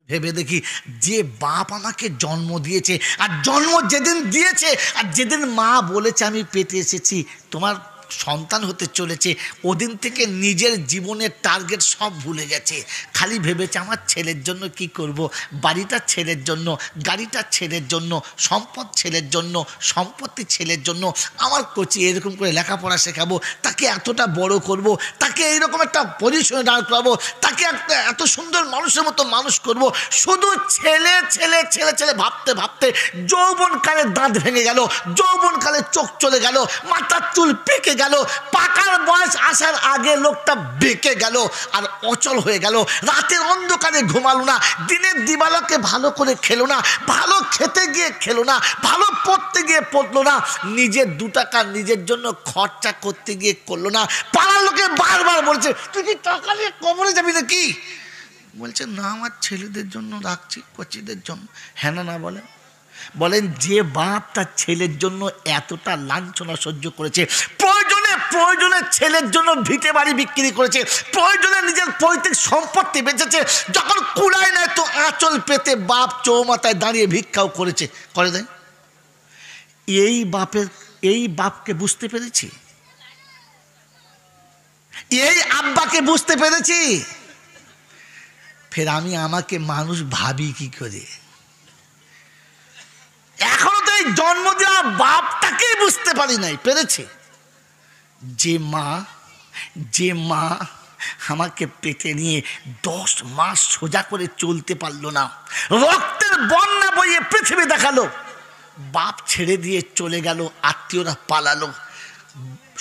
ভেবে দেখি, যে বাপ আমাকে জন্ম দিয়েছে, আর জন্ম যেদিন দিয়েছে আর যেদিন মা বলেছে আমি পেটে এসেছি তোমার সন্তান হতে চলেছে, ওদিন থেকে নিজের জীবনের টার্গেট সব ভুলে গেছে। খালি ভেবেছে আমার ছেলের জন্য কি করব, বাড়িটা ছেলের জন্য, গাড়িটা ছেলের জন্য, সম্পদ ছেলের জন্য, সম্পত্তি ছেলের জন্য। আমার কোচি এরকম করে লেখাপড়া শেখাবো, তাকে এতটা বড় করব, তাকে এইরকম একটা পজিশনে দাঁড় করাবো, তাকে একটা এত সুন্দর মানুষের মতো মানুষ করব। শুধু ছেলে ছেলে ছেলে ছেলে ভাবতে ভাবতে যৌবনকালে দাঁত ভেঙে গেল, যৌবনকালে চোখ চলে গেল, মাথার চুল পেকে গেল, পাকার বয়স আসার আগে লোকটা বেঁকে গেল আর অচল হয়ে গেল। রাতের অন্ধকারে ঘুমালো না, দিনের দিবালোকে ভালো করে খেলো না, ভালো খেতে গিয়ে খেলো না, ভালো পড়তে গিয়ে পড়লো না, নিজের 2 টাকা নিজের জন্য খরচা করতে গিয়ে করলো না। পাড়ার লোকে বারবার বলছে তুই কি টাকা নিয়ে কবরে যাবি নাকি? বলছে না, আমার ছেলেদের জন্য রাখছি, কচিদের জন্য। হ্যাঁ না না বলেন? বলেন যে বাপ তার ছেলের জন্য এতটা লাঞ্ছনা সহ্য করেছে, প্রয়োজনে প্রয়োজনে ছেলের জন্য ভিটে বাড়ি বিক্রি করেছে, প্রয়োজনে নিজের পৈতৃক সম্পত্তি বেচেছে, যখন কুলায় নেয় তো আঁচল পেতে বাপ চৌমাথায় দাঁড়িয়ে ভিক্ষাও করেছে, করে দেয়। এই বাপকে বুঝতে পেরেছি, এই আব্বাকে বুঝতে পেরেছি। ফের আমাকে মানুষ ভাবি কি করে? এখনো তো এই জন্ম দেওয়া বাপটাকেই বুঝতে পারি নাই, পেরেছে। যে মা আমাকে পেটে নিয়ে 10 মাস সোজা করে চলতে পারলো না, রক্তের বন্যা বইয়ে পৃথিবী দেখালো, বাপ ছেড়ে দিয়ে চলে গেল, আত্মীয়রা পালালো,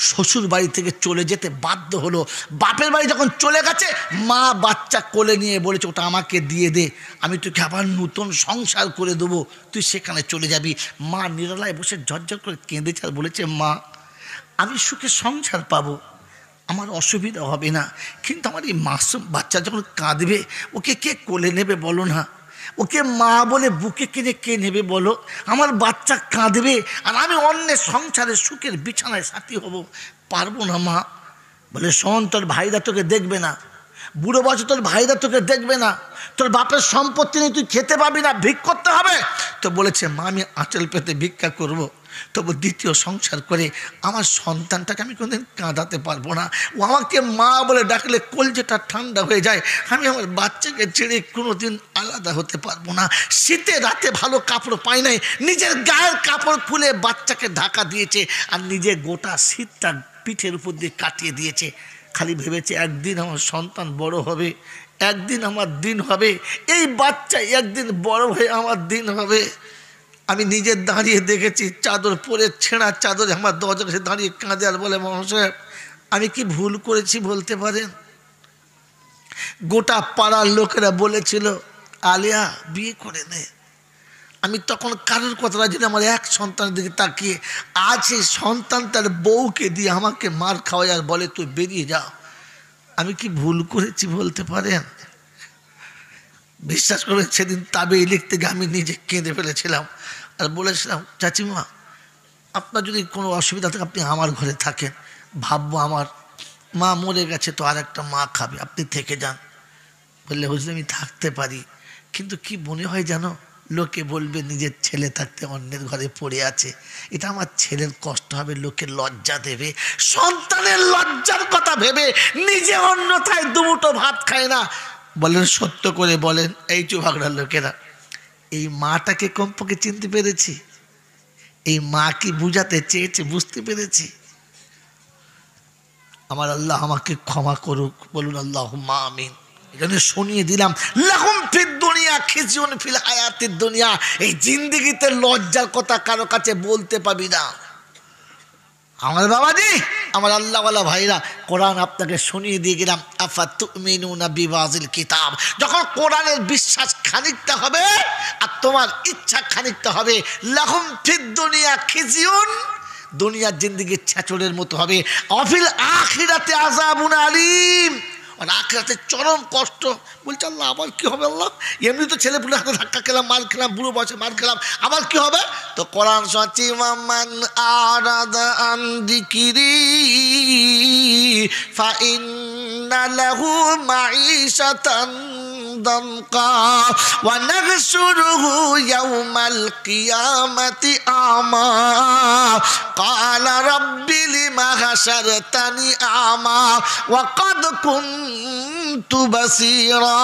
শ্বশুর বাড়ি থেকে চলে যেতে বাধ্য হলো। বাপের বাড়ি যখন চলে গেছে, মা বাচ্চা কোলে নিয়ে বলেছে ওটা আমাকে দিয়ে দে, আমি তোকে আবার নতুন সংসার করে দেবো, তুই সেখানে চলে যাবি। মা নিরালায় বসে ঝরঝর করে কেঁদেছে আর বলেছে মা, আমি সুখে সংসার পাবো, আমার অসুবিধা হবে না, কিন্তু আমার এই মাসুম বাচ্চা যখন কাঁদবে ওকে কে কোলে নেবে বলো না? ওকে মা বলে বুকে কিনে কে নেবে বলো? আমার বাচ্চা কাঁদবে আর আমি অন্যের সংসারে সুখের বিছানায় সাথী হব, পারবো না মা। বলে শোন, তোর ভাইরা তোকে দেখবে না, বুড়ো বয়সে তোর ভাইরা তোকে দেখবে না, তোর বাপের সম্পত্তি নিয়ে তুই খেতে পাবি না, ভিক করতে হবে। তো বলেছে মা আমি আঁচল পেতে ভিক্ষা করব, তবু দ্বিতীয় সংসার করে আমার সন্তানটাকে আমি কোনোদিন কাঁদাতে পারবো না। ও আমাকে মা বলে ডাকলে কলজেটা ঠান্ডা হয়ে যায়, আমি আমার বাচ্চাকে ছেড়ে কোনোদিন আলাদা হতে পারবো না। শীতে রাতে ভালো কাপড় পাই নাই, নিজের গায়ের কাপড় খুলে বাচ্চাকে ঢাকা দিয়েছে আর নিজে গোটা শীতটা পিঠের উপর দিয়ে কাটিয়ে দিয়েছে। খালি ভেবেছে একদিন আমার সন্তান বড় হবে, একদিন আমার দিন হবে, এই বাচ্চা একদিন বড় হয়ে আমার দিন হবে। আমি নিজে দাঁড়িয়ে দেখেছি, চাদর পরে ছেঁড়া চাদরে আমার দরজার কাছে দাঁড়িয়ে কাঁদে আর বলে মহাশয় আমি কি ভুল করেছি বলতে পারেন? গোটা পাড়ার লোকেরা বলেছিল আলিয়া বিয়ে করে নে। আমি তখন কারোর কথাটা যদি আমার এক সন্তানের দিকে তাকিয়ে, আজ সেই সন্তান তার বউকে দিয়ে আমাকে মার খাওয়ায় আর বলে তুই বেরিয়ে যাও। আমি কি ভুল করেছি বলতে পারেন? বিশ্বাস করবেন সেদিন তাবে লিখতে গিয়ে আমি নিজে কেঁদে ফেলেছিলাম আর বলেছিলাম চাচিমা আপনার যদি কোনো অসুবিধা থাকে আপনি আমার ঘরে থাকেন, ভাববো আমার মা মরে গেছে তো আর একটা মা খাবে, আপনি থেকে যান। বললে বুঝলে আমি থাকতে পারি, কিন্তু কি মনে হয় জানো, লোকে বলবে নিজের ছেলে থাকতে অন্যের ঘরে পড়ে আছে, এটা আমার ছেলের কষ্ট হবে, লোকে লজ্জা দেবে। সন্তানের লজ্জার কথা ভেবে নিজে অন্যথায় দুমুঠো ভাত খায় না। বলেন সত্য করে বলেন এই চুভাগড়ার লোকেরা, এই মাটাকে কমপক্ষে চিনতে পেরেছি? এই মা কি বুঝাতে চেয়েছে বুঝতে পেরেছি? আমার আল্লাহ আমাকে ক্ষমা করুক, বলুন আল্লাহুম্মা আমিন। এখানে শুনিয়ে দিলাম লাহুম ফিদ দুনিয়া খিজিউন ফিল হায়াতিদ দুনিয়া, এই জিন্দেগিতে লজ্জার কথা কারো কাছে বলতে পাবি না। আমার বাবাজি, আমার আল্লাহওয়ালা ভাইরা, কোরআন আপনাকে শুনিয়ে দিয়ে গেলাম আফাতুমিনুনা বিবাযিল কিতাব। যখন কোরআনের বিশ্বাস খানিকটা হবে আর তোমার ইচ্ছা খানিকটা হবে, লাহুম ফিদ দুনিয়া খিজিউন, দুনিয়ার জিন্দেগি ছেচড়ের মতো হবে, অফিল আখিরাতে আযাবুন আলীম, আর আখিরাতে চরম কষ্ট। বলছে আল্লাহ আবার কি হবে? আল্লাহ এমনি তো ছেলে পুলে হাতে ধাক্কা খেলাম, মার খেলাম, বুড়ো বয়সে মার খেলাম, আবার কি হবে? তো কোরআন শোনাচ্ছি মান আরাদা আন যিকরি ফাইন্না লাহু মাঈশাতান ضنقا ونحشره يوم القيامة أعمى قال رب لم حشرتني أعمى وقد كنت بصيرا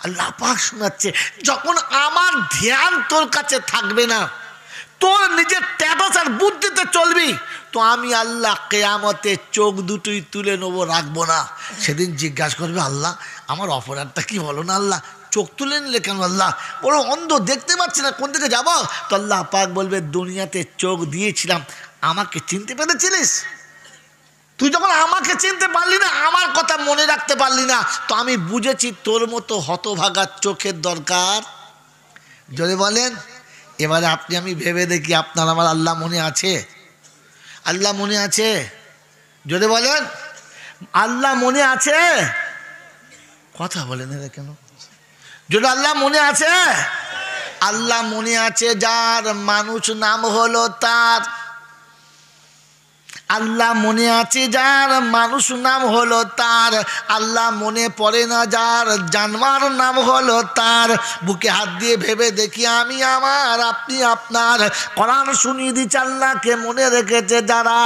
আল্লাহ পাক শোনাচ্ছে, যখন আমার ধ্যান তোর কাছে থাকবে না, তোর নিজের স্ট্যাটাস আর বুদ্ধিতে চলবি, তো আমি আল্লাহ কিয়ামতে চোখ দুটোই তুলে নেবো, রাখবো না। সেদিন জিজ্ঞাসা করবে, আল্লাহ আমার অপরাধটা কি বলো না, আল্লাহ চোখ তুলে নিলে কেন, আল্লাহ বড় অন্ধ, দেখতে পাচ্ছি না কোন দিকে যাবো। তো আল্লাহ পাক বলবে, দুনিয়াতে চোখ দিয়েছিলাম, আমাকে চিনতে পেরেছিলিস? তুই যখন আমাকে চিনতে পারলি না, আমার কথা মনে রাখতে পারলি না, তো আমি বুঝেছি তোর মতো হতভাগা চোখের দরকার। যদি বলেন, এবারে আপনি আমি ভেবে দেখি, আপনার আমার আল্লাহ মনে আছে? আল্লাহ মনে আছে? যদি বলেন আল্লাহ মনে আছে? কথা বলেন এরা কেন? যদি আল্লাহ মনে আছে, আল্লাহ মনে আছে যার মানুষ নাম হলো তার। আল্লাহ মনে আছে যার মানুষ নাম হলো তার। আল্লাহ মনে পড়ে না যার জানোয়ার নাম হলো তার। বুকে হাত দিয়ে ভেবে দেখি, আমি আমার, আপনি আপনার। কোরআন শুনিয়ে দিচ্ছে, আল্লাহকে মনে রেখেছে যারা,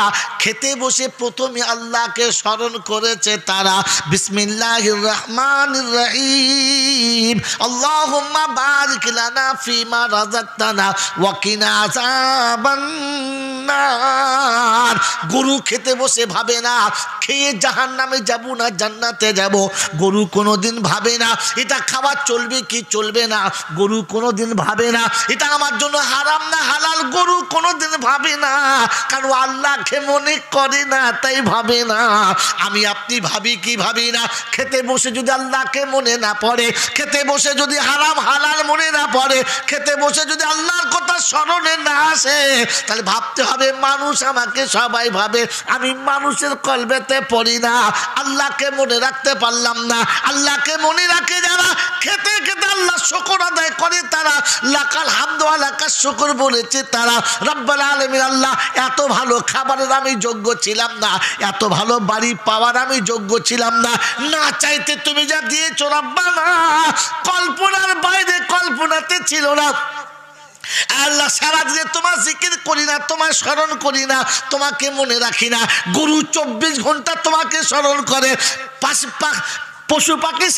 খেতে বসে প্রথমে আল্লাহকে স্মরণ করেছে তারা। বিসমিল্লাহির রহমানির রহিম, আল্লাহুম্মা বারিক লানা ফিমা রাযাকতানা ওয়া কিনা আযাবান নার। গরু খেতে বসে ভাবে না খেয়ে জাহান্নামে যাব না জান্নাতে যাব। গরু কোনোদিন ভাবে না এটা খাবার চলবে কি চলবে না। গরু কোনোদিন ভাবে না এটা আমার জন্য হারাম না হালাল। গরু কোনোদিন ভাবে না, কারণ আল্লাহকে মনে করে না তাই ভাবে না। আমি আপনি ভাবি কি ভাবি না? খেতে বসে যদি আল্লাহকে মনে না পড়ে, খেতে বসে যদি হারাম হালাল মনে না পড়ে, খেতে বসে যদি আল্লাহর কথা স্মরণে না আসে, তাহলে ভাবতে হবে মানুষ আমাকে সবাই ভাবে, আমি মানুষের কলবেতে পড়ি না, আল্লাহকে মনে রাখতে পারলাম না। আল্লাহকে মনে রাখে যারা, খেতে খেতে আল্লাহ শুকর আদায় করে তারা, লাকাল হামদু ওয়া লাকাস শুকর বলেছে তারা। রব্বুল আলামিন, আল্লাহ এত ভালো খাবারের আমি যোগ্য ছিলাম না, এত ভালো বাড়ি পাওয়ার আমি যোগ্য ছিলাম না, না চাইতে তুমি যা দিয়েছো রব্বানা, কল্পনার বাইরে, কল্পনাতে ছিল না। আল্লাহ সারাদিনে তোমার জিকির করি না, তোমার স্মরণ করি না, তোমাকে মনে রাখি না। গরু 24 ঘন্টা তোমাকে স্মরণ করে, পশু পাখি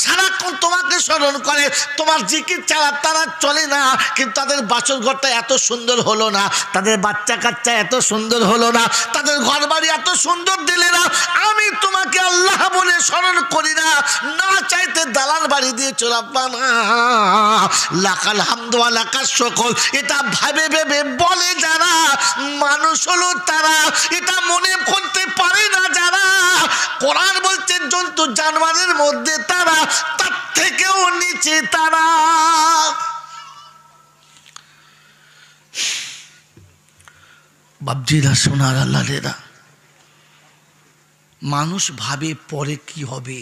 সারাক্ষণ তোমাকে স্মরণ করে, তোমার জিকির ছাড়া তারা চলে না। কিন্তু তাদের বাসর ঘরটা এত সুন্দর হলো না, তাদের বাচ্চা কাচ্চা এত সুন্দর হলো না, তাদের ঘর বাড়ি এত সুন্দর দিলে না, আমি তোমাকে আল্লাহ বলে স্মরণ করি না, না চাইতে দালাল বাড়ি দিয়ে চলাবা না। লাকাল হামদু ওয়া লাকাস শুকর, এটা ভাবে ভেবে বলে যারা, মানুষ হলো তারা, এটা মনে করতে পারে না যারা। কোরআন বলছে জন্তু জানোয়ারের মধ্যে তারা, তার থেকেও নিচে তারা। বাবজিরা, সোনার আল্লাহরা, মানুষ ভাবে পরে কি হবে,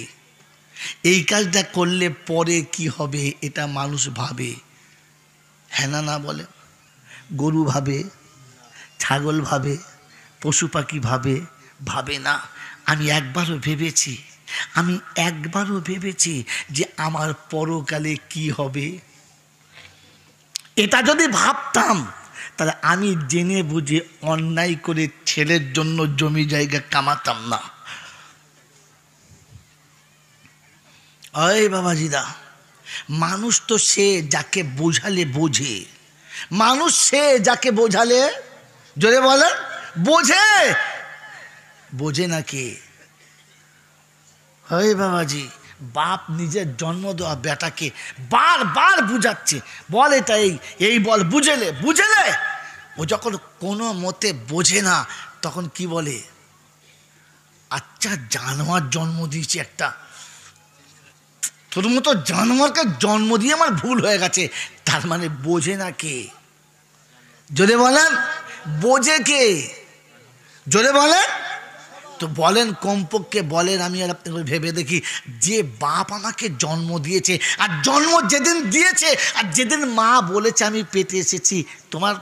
এই কাজটা করলে পরে কি হবে, এটা মানুষ ভাবে। হ্যাঁ না বলে? গরু ভাবে, ছাগল ভাবে, পশু পাখি ভাবে, ভাবে না। আমি একবারও ভেবেছি যে আমার পরকালে কি হবে। এটা যদি ভাবতাম, তাহলে আমি জেনে বুঝে অন্যায় করে ছেলের জন্য জমি জায়গা কামাতাম না। ওই বাবাজিরা, মানুষ তো সে যাকে বোঝালে বোঝে, মানুষ সে যাকে বোঝালে, জোরে বলেন, বোঝে নাকি? হয় বাবাজি, বাপ নিজের জন্ম দেওয়া বেটাকে বারবার বুঝাচ্ছে, বল এটা এই বল, বুঝেলে। ও যখন কোনো মতে বোঝে না, তখন কি বলে, আচ্ছা জানোয়ার জন্ম দিয়েছি একটা, তোর মতো জানোয়ারকে জন্ম দিয়ে আমার ভুল হয়ে গেছে। তার মানে বোঝে না কে? জোরে বলেন, বোঝে কে? জোরে বলেন তো, বলেন কমপক্ষে বলেন। আমি আর আপনি ভেবে দেখি, যে বাপ আমাকে জন্ম দিয়েছে, আর জন্ম যেদিন দিয়েছে, আর যেদিন মা বলেছে আমি পেটে এসেছি, তোমার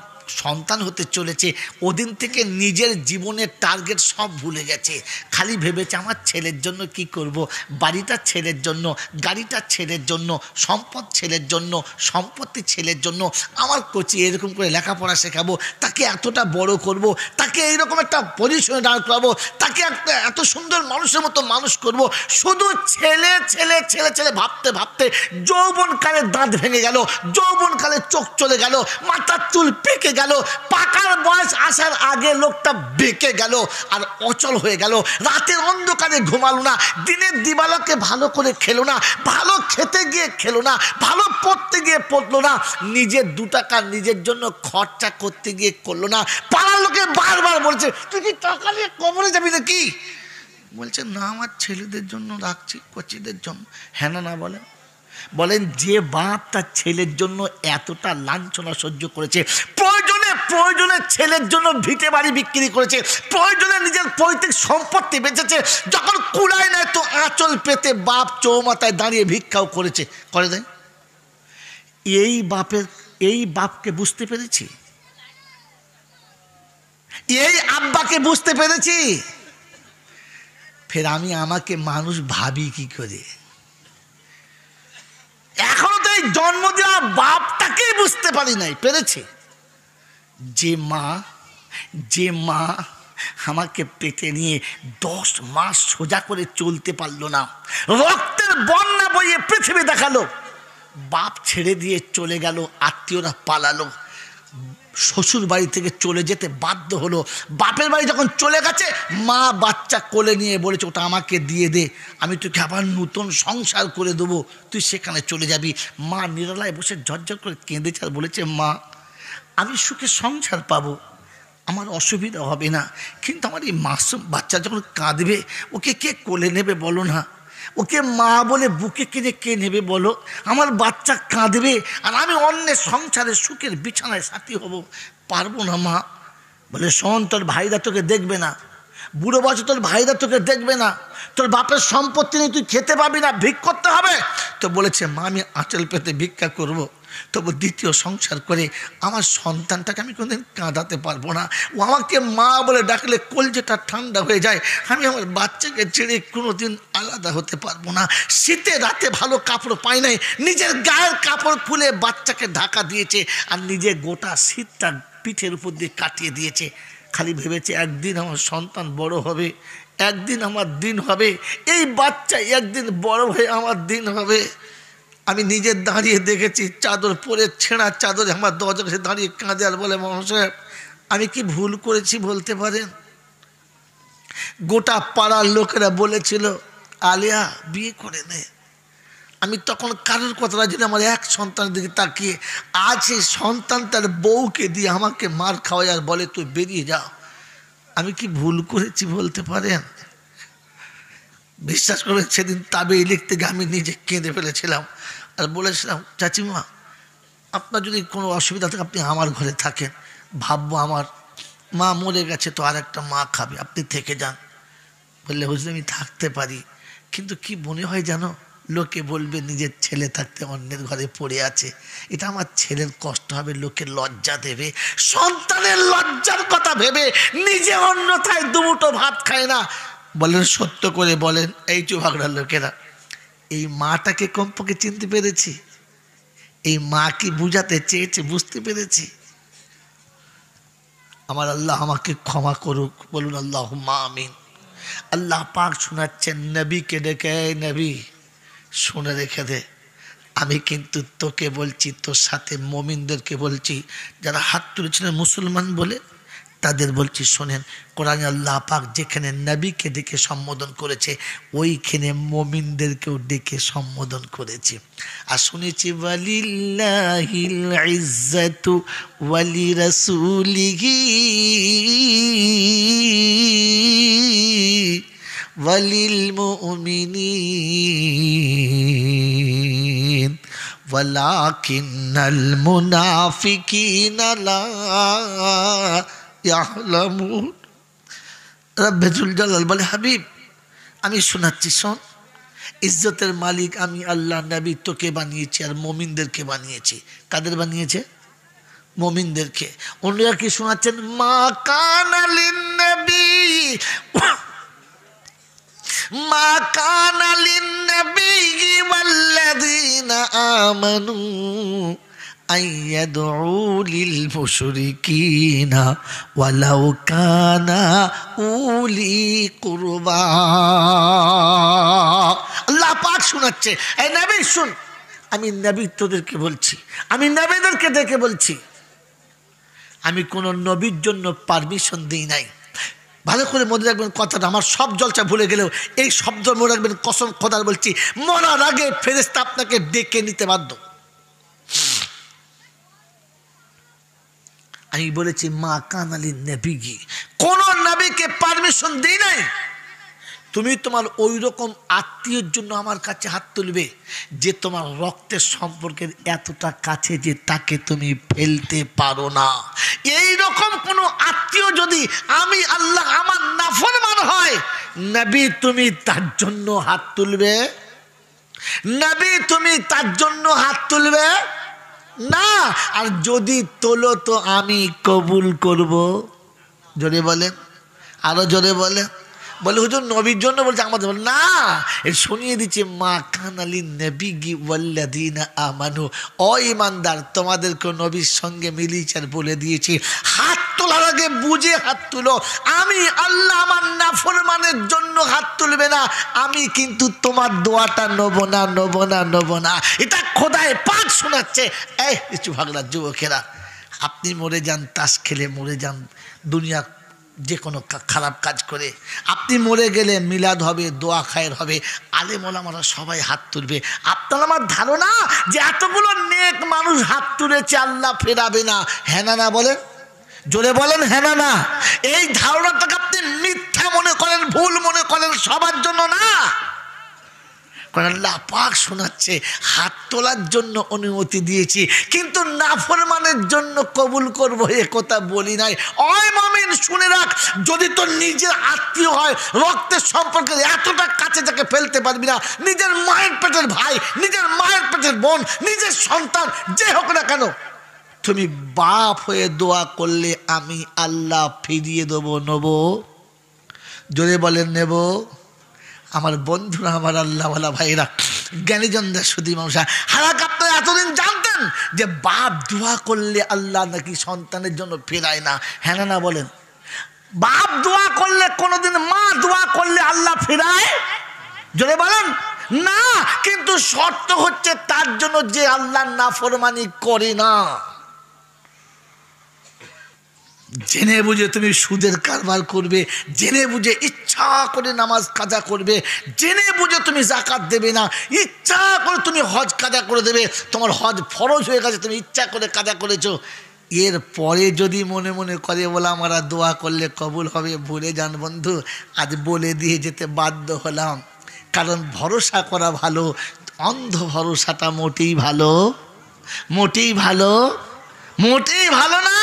সন্তান হতে চলেছে ওদিন থেকে নিজের জীবনের টার্গেট সব ভুলে গেছে। খালি ভেবেছে আমার ছেলের জন্য কি করব, বাড়িটা ছেলের জন্য, গাড়িটা ছেলের জন্য, সম্পদ ছেলের জন্য, সম্পত্তি ছেলের জন্য। আমার কোচি এরকম করে লেখাপড়া শেখাবো, তাকে এতটা বড় করব, তাকে এইরকম একটা পজিশনে দাঁড় করাবো, তাকে একটা এত সুন্দর মানুষের মতো মানুষ করব। শুধু ছেলে ছেলে ছেলে ছেলে ভাবতে ভাবতে যৌবনকালে দাঁত ভেঙে গেল, যৌবনকালে চোখ চলে গেল, মাথার চুল পেকে গেল, পাকার বয়স আসার আগে লোকটা বেঁকে গেল আর অচল হয়ে গেল। রাতের অন্ধকারে ঘুমালো না, দিনের দিবালোকে ভালো করে খেলো না, ভালো খেতে গিয়ে খেলো না, ভালো পড়তে গিয়ে পড়লো না, নিজের 2 টাকা নিজের জন্য খরচা করতে গিয়ে করলো না। পাড়ার লোকে বারবার বলছে তুই কি টাকা নিয়ে কবরে যাবি নাকি? বলছে না, আমার ছেলেদের জন্য রাখছি, কচিদের জন্য। হ্যাঁ না বলেন? বলেন যে বাপ তার ছেলের জন্য এতটা লাঞ্ছনা সহ্য করেছে, প্রয়োজনে প্রয়োজনে ছেলের জন্য ভিটে বাড়ি বিক্রি করেছে, প্রয়োজনে নিজের পৈতৃক সম্পত্তি বেচেছে, যখন কুলায় নেয় তো আঁচল পেতে বাপ চৌমাথায় দাঁড়িয়ে ভিক্ষাও করেছে, করে দেয়। এই বাপকে বুঝতে পেরেছি, এই আব্বাকে বুঝতে পেরেছি। ফের আমাকে মানুষ ভাবি কি করে? এখনো তো এই জন্ম দেওয়া বাপটাকেই বুঝতে পারি নাই। পেরেছে যে মা আমাকে পেটে নিয়ে 10 মাস সোজা করে চলতে পারলো না, রক্তের বন্যা বইয়ে পৃথিবী দেখালো, বাপ ছেড়ে দিয়ে চলে গেল, আত্মীয়রা পালালো, শ্বশুর বাড়ি থেকে চলে যেতে বাধ্য হলো। বাপের বাড়ি যখন চলে গেছে, মা বাচ্চা কোলে নিয়ে বলেছে ওটা আমাকে দিয়ে দে, আমি তোকে আবার নতুন সংসার করে দেবো, তুই সেখানে চলে যাবি। মা নিরালায় বসে ঝরঝর করে কেঁদেছে আর বলেছে মা, আমি সুখে সংসার পাবো, আমার অসুবিধা হবে না, কিন্তু আমার এই মাসুম বাচ্চা যখন কাঁদবে ওকে কে কোলে নেবে বলো না? ওকে মা বলে বুকে কিনে কে নেবে বলো? আমার বাচ্চা কাঁদবে আর আমি অন্যের সংসারে সুখের বিছানায় সাথী হব, পারবো না মা। বলে শোন, তোর ভাইরা তোকে দেখবে না, বুড়ো বয়সে তোর ভাইরা তোকে দেখবে না, তোর বাপের সম্পত্তি নিয়ে তুই খেতে পাবি না, ভিক করতে হবে। তো বলেছে মা আমি আঁচল পেতে ভিক্ষা করব, তবু দ্বিতীয় সংসার করে আমার সন্তানটাকে আমি কোনোদিন কাঁদাতে পারবো না। ও আমাকে মা বলে ডাকলে কলজেটা ঠান্ডা হয়ে যায়, আমি আমার বাচ্চাকে ছেড়ে কোনোদিন আলাদা হতে পারবো না। শীতে রাতে ভালো কাপড় পাই নাই, নিজের গায়ের কাপড় খুলে বাচ্চাকে ঢাকা দিয়েছে আর নিজে গোটা শীতটা পিঠের উপর দিয়ে কাটিয়ে দিয়েছে। খালি ভেবেছে একদিন আমার সন্তান বড় হবে, একদিন আমার দিন হবে, এই বাচ্চা একদিন বড় হয়ে আমার দিন হবে। আমি নিজে দাঁড়িয়ে দেখেছি, চাদর পরে ছেঁড়া চাদরে আমার দরজার কাছে দাঁড়িয়ে কাঁদে আর বলে মহাশয় আমি কি ভুল করেছি বলতে পারেন? গোটা পাড়ার লোকেরা বলেছিল আলিয়া বিয়ে করে নে। আমি তখন কারোর কথাটা যদি আমার এক সন্তানের দিকে তাকিয়ে, আজ সেই সন্তান তার বউকে দিয়ে আমাকে মার খাওয়ায় আর বলে তুই বেরিয়ে যাও। আমি কি ভুল করেছি বলতে পারেন? বিশ্বাস করে সেদিন তাবেই লিখতে গিয়ে আমি নিজে কেঁদে ফেলেছিলাম আর বলেছিলাম চাচিমা আপনার যদি কোনো অসুবিধা থাকে আপনি আমার ঘরে থাকেন, ভাববো আমার মা মরে গেছে তো আর একটা মা খাবে, আপনি থেকে যান। বললে হুজুর আমি থাকতে পারি, কিন্তু কি মনে হয় জানো, লোকে বলবে নিজের ছেলে থাকতে অন্যের ঘরে পড়ে আছে, এটা আমার ছেলের কষ্ট হবে, লোকে লজ্জা দেবে। সন্তানের লজ্জার কথা ভেবে নিজে অন্যথায় দুমুঠো ভাত খায় না। বলেন সত্য করে বলেন এই চুভাগড়ার লোকেরা, এই মাটাকে কমপক্ষে চিনতে পেরেছি? এই মা কি বুঝাতে চেয়েছে বুঝতে পেরেছি? আমার আল্লাহ আমাকে ক্ষমা করুক, বলুন আল্লাহুম্মা আমিন। আল্লাহ পাক শোনাচ্ছেন নবীকে ডেকে, নবী শুনে রেখে দে, আমি কিন্তু তোকে বলছি, তোর সাথে মুমিনদেরকে বলছি, যারা হাত তুলেছিলেন মুসলমান বলে তাদের বলছি শোনেন, কোরআনে আল্লাহ পাক যেখানে নবীকে ডেকে সম্বোধন করেছে ওইখানে মুমিনদেরকেও ডেকে সম্বোধন করেছে। আর শুনেছি ওয়ালিল্লাহিল ইজ্জাতু ওয়ালিরাসূলিহি ওয়ালিল মুমিনিন ওয়ালাকিন্নাল মুনাফিকিনা লা ইয়ালামুন। রব্বুল জালাল বলে হাবিব আমি শোনাচ্ছি শোন, ইজ্জতের মালিক আমি আল্লাহ, নবী তোকে বানিয়েছি আর মুমিনদেরকে বানিয়েছি। কাদের বানিয়েছে? মুমিনদেরকে। অন্যরা কি শোনাচ্ছেন? মা কানা লিন্নবী মা কানা লিন্নবী ওয়াল্লাযীনা আমানু আইয়াদউ লিল মুশরিকিনা ওয়ালাউ কানা উলি কুরবা। আল্লাহ পাক শোনাচ্ছে, এই নবী শুন, আমি নবী তোদেরকে বলছি, আমি নবীদেরকে ডেকে বলছি, আমি কোন নবীর জন্য পারমিশন দিই নাই। ভালো করে মনে রাখবেন কথাটা, আমার সব জলসা ভুলে গেলেও এই শব্দ মনে রাখবেন, কসম খোদার বলছি, মরার আগে ফেরেশতা আপনাকে ডেকে নিতে বাধ্য। আমি বলেছি মা কানালি নবী, কোন নবীকে পারমিশন দিই নাই তুমি তোমার ওই রকম আত্মীয়ের জন্য আমার কাছে হাত তুলবে যে তোমার রক্তের সম্পর্কের এতটা কাছে যে তাকে তুমি ফেলতে পারো না। এই রকম কোনো আত্মীয় যদি আমি আল্লাহ আমার নাফরমান হয়, নবী তুমি তার জন্য হাত তুলবে? নবী তুমি তার জন্য হাত তুলবে না। আর যদি তোলো তো আমি কবুল করব। জোরে বলেন, আরো জোরে বলেন। বলে হুজুর নবীর জন্য বলছে, আমাদের বলে না, এর শুনিয়ে দিচ্ছে মা কানালি নবী ওয়াল্লাযীনা আমানু, ও ঈমানদার তোমাদেরকে নবীর সঙ্গে মিলিয়েছে বলে দিয়েছি, হাত তোলার আগে বুঝে হাত তুলো। আমি আল্লাহ আমার নাফরমানের জন্য হাত তুলবে না, আমি কিন্তু তোমার দোয়াটা নেবো না, নেবো না, নেবো না। এটা খোদায় পাক শোনাচ্ছে। এই কিছু ভাগলার যুবকেরা, আপনি মরে যান তাস খেলে, মরে যান দুনিয়া যে কোনো খারাপ কাজ করে, আপনি মরে গেলে মিলাদ হবে, দোয়া খায়ের হবে, আলেম ওলামারা সবাই হাত তুলবে। আপনার আমার ধারণা যে এতগুলো নেক মানুষ হাত তুলেছে আল্লাহ ফেরাবে না, হ্যাঁ না না বলেন, জোরে বলেন হ্যাঁ না না। এই ধারণাটাকে আপনি মিথ্যা মনে করেন, ভুল মনে করেন, সবার জন্য না। আল্লাহ পাক শোনাচ্ছে হাত তোলার জন্য অনুমতি দিয়েছি, কিন্তু নাফরমানের জন্য কবুল করবো এ কথা বলি নাই। ওই মুমিন শুনে রাখ, যদি তোর নিজের আত্মীয় হয়, রক্তের সম্পর্কে এতটা কাছে যাকে ফেলতে পারবি না, নিজের মায়ের পেটের ভাই, নিজের মায়ের পেটের বোন, নিজের সন্তান, যে হোক না কেন, তুমি বাপ হয়ে দোয়া করলে আমি আল্লাহ ফিরিয়ে দেবো, নেব? জোরে বলেন নেব? আমার বন্ধুরা, আমার আল্লাহওয়ালা ভাইরা, জ্ঞানীজনরা, সুধী মশা, হারাক আপনারা এতদিন জানতেন যে বাপ দোয়া করলে আল্লাহ নাকি সন্তানের জন্য ফেরায় না, হ্যাঁ না বলেন? বাপ দোয়া করলে কোনোদিন, মা দোয়া করলে আল্লাহ ফেরায়? জোরে বলেন না। কিন্তু শর্ত হচ্ছে তার জন্য যে আল্লাহর নাফরমানি করে না। জেনে বুঝে তুমি সুদের কারবার করবে, জেনে বুঝে ইচ্ছা করে নামাজ কাজা করবে, জেনে বুঝে তুমি যাকাত দেবে না, ইচ্ছা করে তুমি হজ কাজা করে দেবে, তোমার হজ ফরজ হয়ে গেছে, তুমি ইচ্ছা করে কাজা করেছো, এর পরে যদি মনে মনে করে বলে আমরা দোয়া করলে কবুল হবে, ভুলে যান বন্ধু, আজ বলে দিয়ে যেতে বাধ্য হলাম। কারণ ভরসা করা ভালো, অন্ধ ভরসাটা মোটেই ভালো, মোটেই ভালো, মোটেই ভালো না।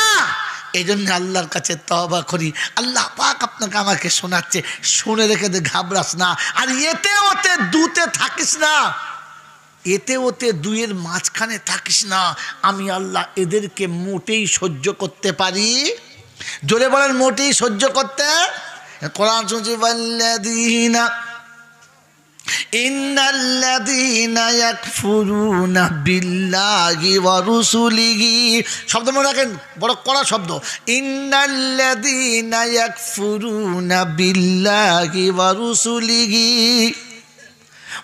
এই জন্য আল্লাহর কাছে তওবা করি। আল্লাহ পাক আপনাকে আমাকে শোনাচ্ছে, শুনে রেখে দে, ঘাবড়াস না। আর এতে ওতে দুতে থাকিস না, এতে ওতে দুইয়ের মাঝখানে থাকিস না। আমি আল্লাহ এদেরকে মোটেই সহ্য করতে পারি। জোরে বলেন, মোটেই সহ্য করতে। কোরআন শুনছি, ওয়াল্লাযীনা ইন্নাল্লাযীনা ইয়াকফুরুনা বিল্লাহি ওয়া রুসুলিহি, শব্দ মনে রাখেন, বড় কড়া শব্দ। ইন্নাল্লাযীনা ইয়াকফুরুনা বিল্লাহি ওয়া রুসুলিহি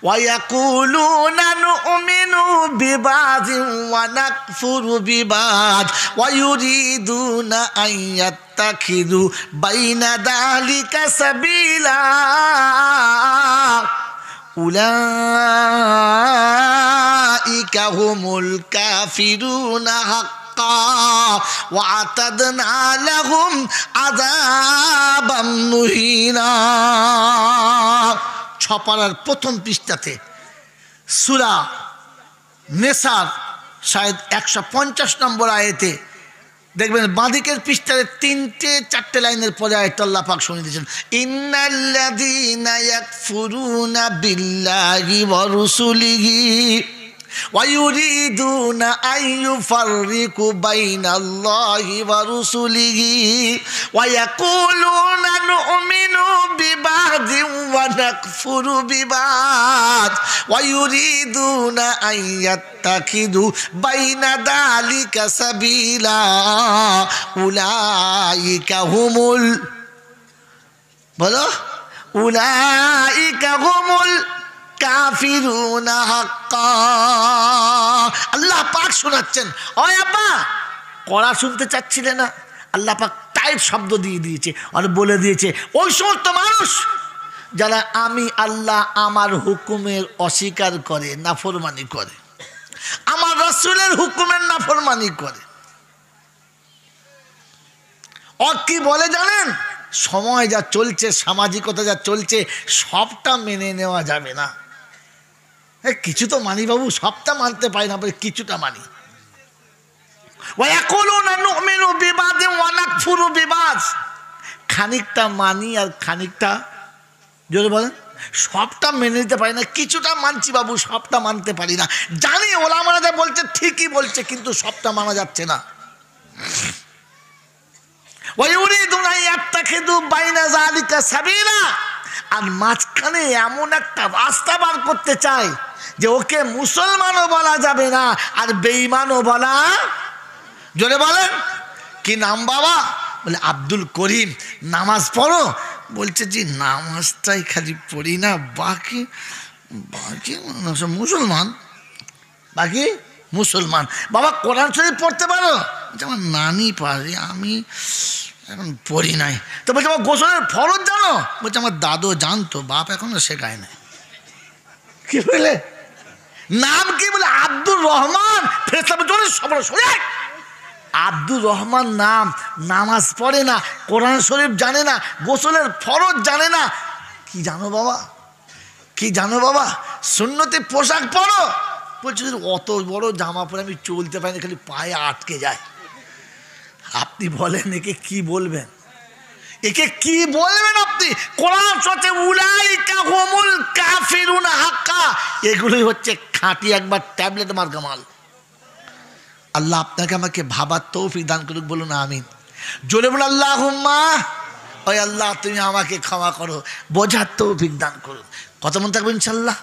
ওয়া ইয়াকুলুনা নু'মিনু বিবাযিন ওয়া নাকফুরু বিবায ওয়া ইউরিদুনা আন ইয়াত্তাখিযু বাইনা যালিকা সাবিলা উলাইকা হুমুল কাফিরুনা হাক্কা ওয়া আতাদনা লাহুম আযাবাম মুহিনা। ছপাড়ার প্রথম পৃষ্ঠাতে সূরা নেসার শায়দ 150 নম্বর আয়াতে দেখবেন, বাঁদিকের পৃষ্ঠায় 3-4 লাইনের পরে আয়াতটা আল্লাহ পাক শুনিয়ে দিয়েছেন, ইন্নাল্লাযীনা ইয়াকফুরুনা বিল্লাহি ওয়া রুসুলিহি ويريدون أن يفرقوا بين الله ورسله ويقولون نؤمن ببعض ونكفر ببعض ويريدون أن يتخذوا بين ذلك سبيلا أولئك هم বলো উলাইকা হুমুল কাফিরুনা হাক্কা। আল্লাহ পাক শোনাচ্ছেন, ওই আব্বা কড়া শুনতে চাচ্ছিলে না, আল্লাহ পাক টাইট শব্দ দিয়ে দিয়েছে আর বলে দিয়েছে ওই সমস্ত মানুষ যারা আমি আল্লাহ আমার হুকুমের অস্বীকার করে, নাফরমানি করে, আমার রাসূলের হুকুমের নাফরমানি করে। ও কি বলে জানেন, সময় যা চলছে, সামাজিকতা যা চলছে, সবটা মেনে নেওয়া যাবে না। কিছু তো মানি বাবু, সবটা মানতে পারি না, কিছুটা মানি। খানিকটা মানি আর খানিকটা, জোরে বলেন, সবটা মেনে নিতে পারি না, কিছুটা মানছি বাবু, সবটা মানতে পারি না। জানি ওলামারা যা বলছে ঠিকই বলছে, কিন্তু সবটা মানা যাচ্ছে না। আর মাঝখানে এমন একটা রাস্তা বার করতে চায় যে ওকে মুসলমানও বলা যাবে না আর বেঈমানও বলা। জোরে বলেন, কি নাম বাবা? বলে আব্দুল করিম। নামাজ পড়ো? বলছে জি নামাজটাই খালি পড়ি না, বাকি বাকি মুসলমান, বাকি মুসলমান। বাবা কোরআন শরীফ পড়তে পারো? আমার নানি পারে, আমি এখন পড়ি নাই। তো বলছে আমার গোসলের ফরজ জানো? বলছে আমার দাদু জানতো, বাপ এখনো শেখায় নাই। কি বলে নাম কি? বলে আব্দুর রহমান। আব্দুর রহমান নাম, নামাজ পড়ে না, কোরআন শরীফ জানে না, গোসলের ফরজ জানে না। কি জানো বাবা, কি জানো বাবা? সুন্নতে পোশাক পরো? বলছে অত বড় জামা পরে আমি চলতে পারি না, খালি পায়ে আটকে যায়। আপনি বলেন একে কি বলবেন? একে কি বলবেন আপনি? কোরআন সূরা উলাইকা হুমুল কাফিরুনা হাক্কা, এগুলোই হচ্ছে খাঁটি একবার ট্যাবলেট মার্কা মাল। আল্লাহ আপনাকে আমাকে ভাবার তৌফিক দান করুক, বলুন আমিন। জোরে বলুন আল্লাহুম্মা। ওই আল্লাহ তুমি আমাকে ক্ষমা করো, বোঝার তৌফিক দান করুন। কত মন থাকবেন ইনশাআল্লাহ,